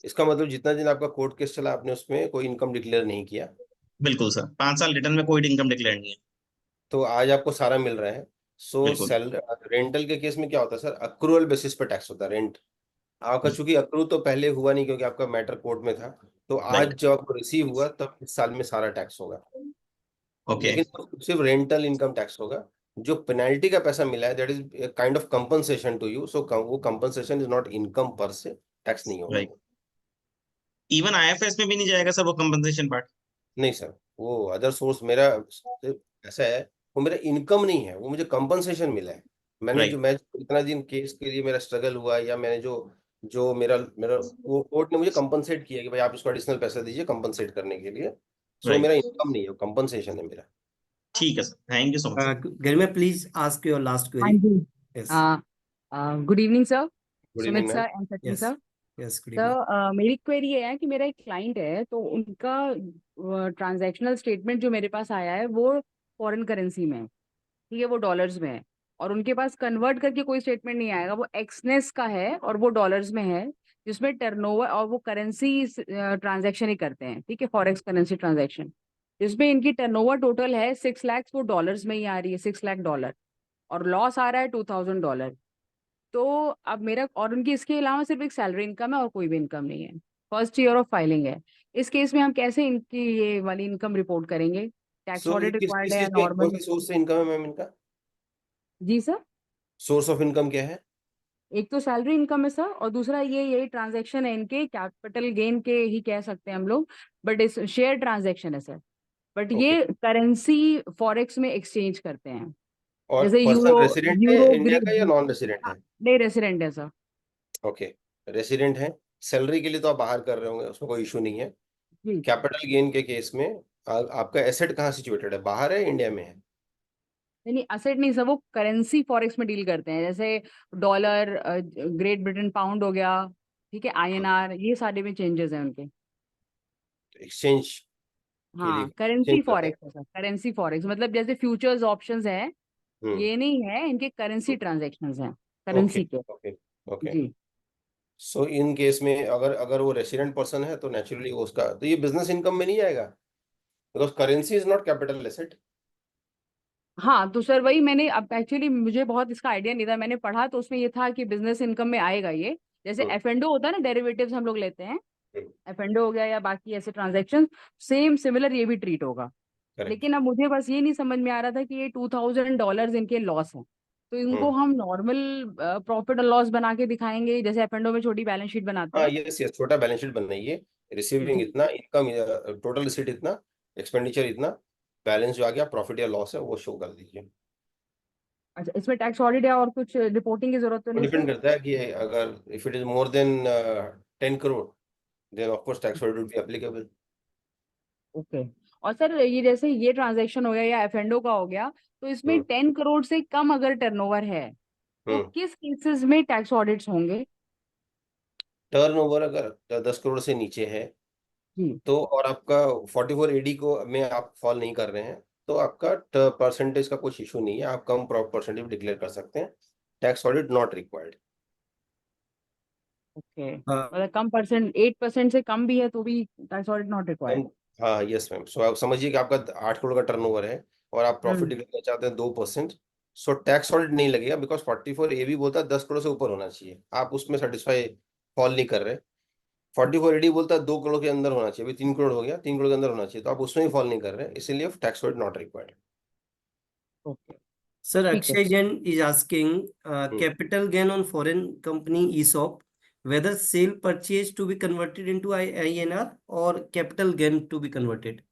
इसका मतलब जितना दिन आपका कोर्ट केस चला, आपने उसमें कोई इनकम डिक्लेयर नहीं किया? बिल्कुल सर, 5 साल रिटर्न में कोई इनकम डिक्लेयर नहीं है। तो आज आपको सारा मिल रहा है। सो बिल्कुल रेंटल के केस में क्या होता है सर, अक्रूअल बेसिस पे टैक्स होता है रेंट आपका, चूंकि अक्रू तो पहले हुआ नहीं क्योंकि आपका मैटर कोर्ट में था, तो आज राइट। जब आपको रिसीव हुआ तब इस साल में सारा टैक्स होगा। ओके लेकिन वो सिर्फ रेंटल इनकम टैक्स होगा। जो पेनल्टी का पैसा मिला है, that is kind of compensation to you, so वो कंपनसेशन इज नॉट इनकम पर से, टैक्स नहीं होगा राइट। वो। इवन आईएफएस में भी नहीं जाएगा सर वो कंपनसेशन पार्ट? नहीं सर, वो अदर सोर्स मेरा ऐसा है, वो मेरा इनकम नहीं है, वो मुझे कंपनसेशन मिला है। मैंने जो, राइट मैं इतना दिन केस के लिए मेरा स्ट्रगल हुआ, या मैंने जो जो मेरा मेरा वो कोर्ट ने मुझे कंपनसेट किया कि भाई आप इसको एडिशनल पैसा दीजिए कंपनसेट करने के लिए। सो राइट। मेरा इनकम नहीं है, कंपनसेशन है मेरा। ठीक है sir, thank you so much sir. Garima please ask your last हाँ क्वेरी। जी। Yes good evening sir, good evening Sumit ma'am. Sir and Sachin yes sir. Yes good evening. Sir मेरी क्वेरी ये है कि मेरा एक क्लाइंट है, तो उनका ट्रांजैक्शनल स्टेटमेंट जो मेरे पास आया है वो फॉरेन करेंसी में है, ठीक है, वो डॉलर्स में है। और उनके पास कन्वर्ट करके कोई स्टेटमेंट नहीं आएगा, वो एक्सनेस का है और वो डॉलर्स में है, जिसमें टर्नओवर और वो करेंसी ट्रांजैक्शन ही करते हैं, ठीक है, फॉरेक्स करेंसी ट्रांजैक्शन, जिसमें इनकी टर्नओवर टोटल है 6 लाख, वो डॉलर्स में ही आ रही है, $6 लाख, और लॉस आ रहा है $2000। तो अब मेरा और उनकी इसके अलावा सिर्फ एक सैलरी इनकम है और कोई भी इनकम नहीं है, फर्स्ट ईयर ऑफ फाइलिंग है। इस केस में हम कैसे इनकी ये वाली इनकम रिपोर्ट करेंगे? टैक्स सो ये ऑडिट रिक्वायर्ड किस है या चीज के, कौन नॉर्मल? से सोर्स से इनकम है मैम इनका? जी सर। सोर्स ऑफ इनकम क्या है? एक तो सैलरी इनकम है सर, और दूसरा यही ट्रांजैक्शन है इनके, कैपिटल गेन के ही कह सकते हैं हम लोग, बट इस शेयर ट्रांजैक्शन है सर, बट ओके। ये करेंसी फॉरेक्स में एक्सचेंज करते हैं, और जैसे पर्सन यूरो, रेसिडेंट है यूरो इंडिया का ग्रिड। या नॉन रेसिडेंट है? नहीं, रेसिडेंट है सर। ओके, रेसिडेंट है। सैलरी के लिए तो आप बाहर कर रहे होंगे, उसमें कोई इशू नहीं है। जी कैपिटल गेन के केस में आपका एसेट कहाँ सिचुएटेड है, बाहर है इंडिया में है? नहीं, असेट नहीं सर, वो करेंसी फॉरेक्स में डील करते हैं, जैसे डॉलर, ग्रेट ब्रिटेन पाउंड हो गया, ठीक है, INR, ये सारे में चेंजेस हैं उनके। एक्सचेंज के लिए हाँ, करेंसी exchange करते हैं। फॉरेक्स है सर, करेंसी फॉरेक्स मतलब जैसे फ्यूचर्स ऑप्शंस है, हम्म, ये नहीं है, इनके करेंसी ट्रांजैक्शंस हैं, ओके करेंसी के। Okay okay. जी सो इन केस में अगर अगर वो रेसिडेंट पर्सन है तो नेचुरली उसका तो ये बिजनेस इनकम में नहीं आएगा, because currency is not capital asset. हाँ, तो सर वही मैंने, अब एक्चुअली मुझे बहुत इसका आइडिया नहीं था, मैंने पढ़ा तो उसमें ये था कि बिजनेस इनकम में आएगा ये, जैसे F&O होता है ना, डेरिवेटिव्स हम लोग लेते हैं, F&O हो गया या बाकी ऐसे ट्रांजेक्शन, सेम सिमिलर ये भी ट्रीट होगा। करेक्ट। लेकिन अब मुझे बस ये नहीं समझ में आ रहा था कि ये $2000 इनके लॉस है, तो इनको हम नॉर्मल प्रॉफिट और लॉस बना के दिखाएंगे, जैसे F&O में छोटी बैलेंस शीट बनाते हाँ हैं। यस यस, छोटा बैलेंस शीट बनाइए, रिसीविंग जी। इतना, इनकम टोटल रिसीट इतना, एक्सपेंडिचर इतना, बैलेंस जो आ गया प्रॉफिट या लॉस है वो शो कर दीजिए। अच्छा, इसमें टैक्स ऑडिट या और कुछ रिपोर्टिंग की जरूरत तो नहीं डिपेंड सर? करता है कि अगर if it is more than 10 crore then of course tax audit would be applicable. Okay. और सर ये जैसे ये ट्रांजैक्शन हो गया या F&O का हो गया, तो इसमें 10 करोड़ से कम अगर टर्नओवर है तो किस केसेस में टैक्स ऑडिट्स होंगे? टर्नओवर अगर 10 करोड़ से नीचे है जी। तो, और आपका 44 AD को में आप फॉल नहीं कर रहे हैं, तो आपका परसेंटेज का कुछ इशू नहीं है, आप कम परसेंटेज डिक्लेयर कर सकते हैं, tax audit not required. Okay, हाँ मतलब कम परसेंट, 8% से कम भी है तो भी टैक्स ऑडिट नॉट रिक्वायर्ड? हाँ यस मैम। सो आप समझिए कि आपका 8 करोड़ का टर्नओवर है और आप प्रॉफिट हम्म। डिक्लेयर करना चाहते हैं 2%, सो टैक्स ऑडिट नहीं लगेगा, बिकॉज 44 AB बोलता है 10 करोड़ से ऊपर होना चाहिए, आप उसमें सेटिस्फाई फॉल नहीं कर रहे। 44 AD बोलता है 2 करोड़ के अंदर होना चाहिए, अभी 3 करोड़ हो गया, 3 करोड़ के अंदर होना चाहिए, तो आप उसमें ही फॉल नहीं कर रहे, इसीलिए tax audit not required. Okay, Sir, ठीक है। Akshay Jain is asking capital gain on foreign company ESOP, whether sale purchase to be converted into INR or capital gain to be converted.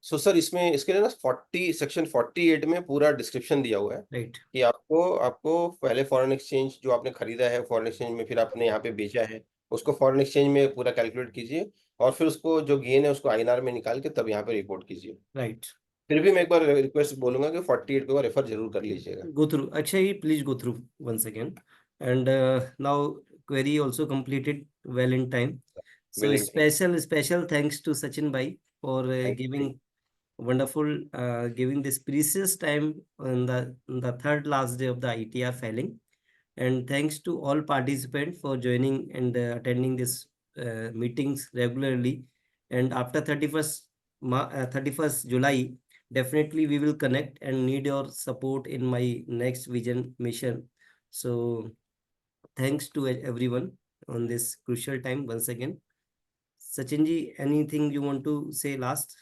So sir इसमें इसके लिए ना 40 सेक्शन 48 में पूरा डिस्क्रिप्शन दिया हुआ है Right. कि आपको आपको पहले फॉरेन एक्सचेंज जो आपने खरीदा है फॉरेन एक्सचेंज में, फिर आपने यहाँ पे बेचा है, उसको फॉरेन एक्सचेंज में पूरा कैलकुलेट कीजिए और फिर उसको जो गेन है उसको INR में निकाल के तब यहाँ पे रिपोर्ट कीजिए। Right. फिर भी मैं एक बार रिक्वेस्ट बोलूंगा कि 48 को रेफर जरूर कर लीजिएगा। Go through. Akshay, please go through once again. And now query also completed well in time. So Willing thing. special thanks to Sachin Bhai for Thank you. giving wonderful giving this precious time on the third last day of the ITR filing. And thanks to all participants for joining and attending this meetings regularly. And after 31st July, definitely we will connect and need your support in my next vision mission. So thanks to everyone on this crucial time once again. Sachin ji, anything you want to say last?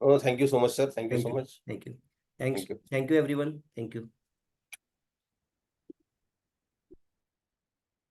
Oh, thank you so much, sir. Thank you Thank so you. much. Thank you. Thanks. Thank you. Thank you, everyone. Thank you.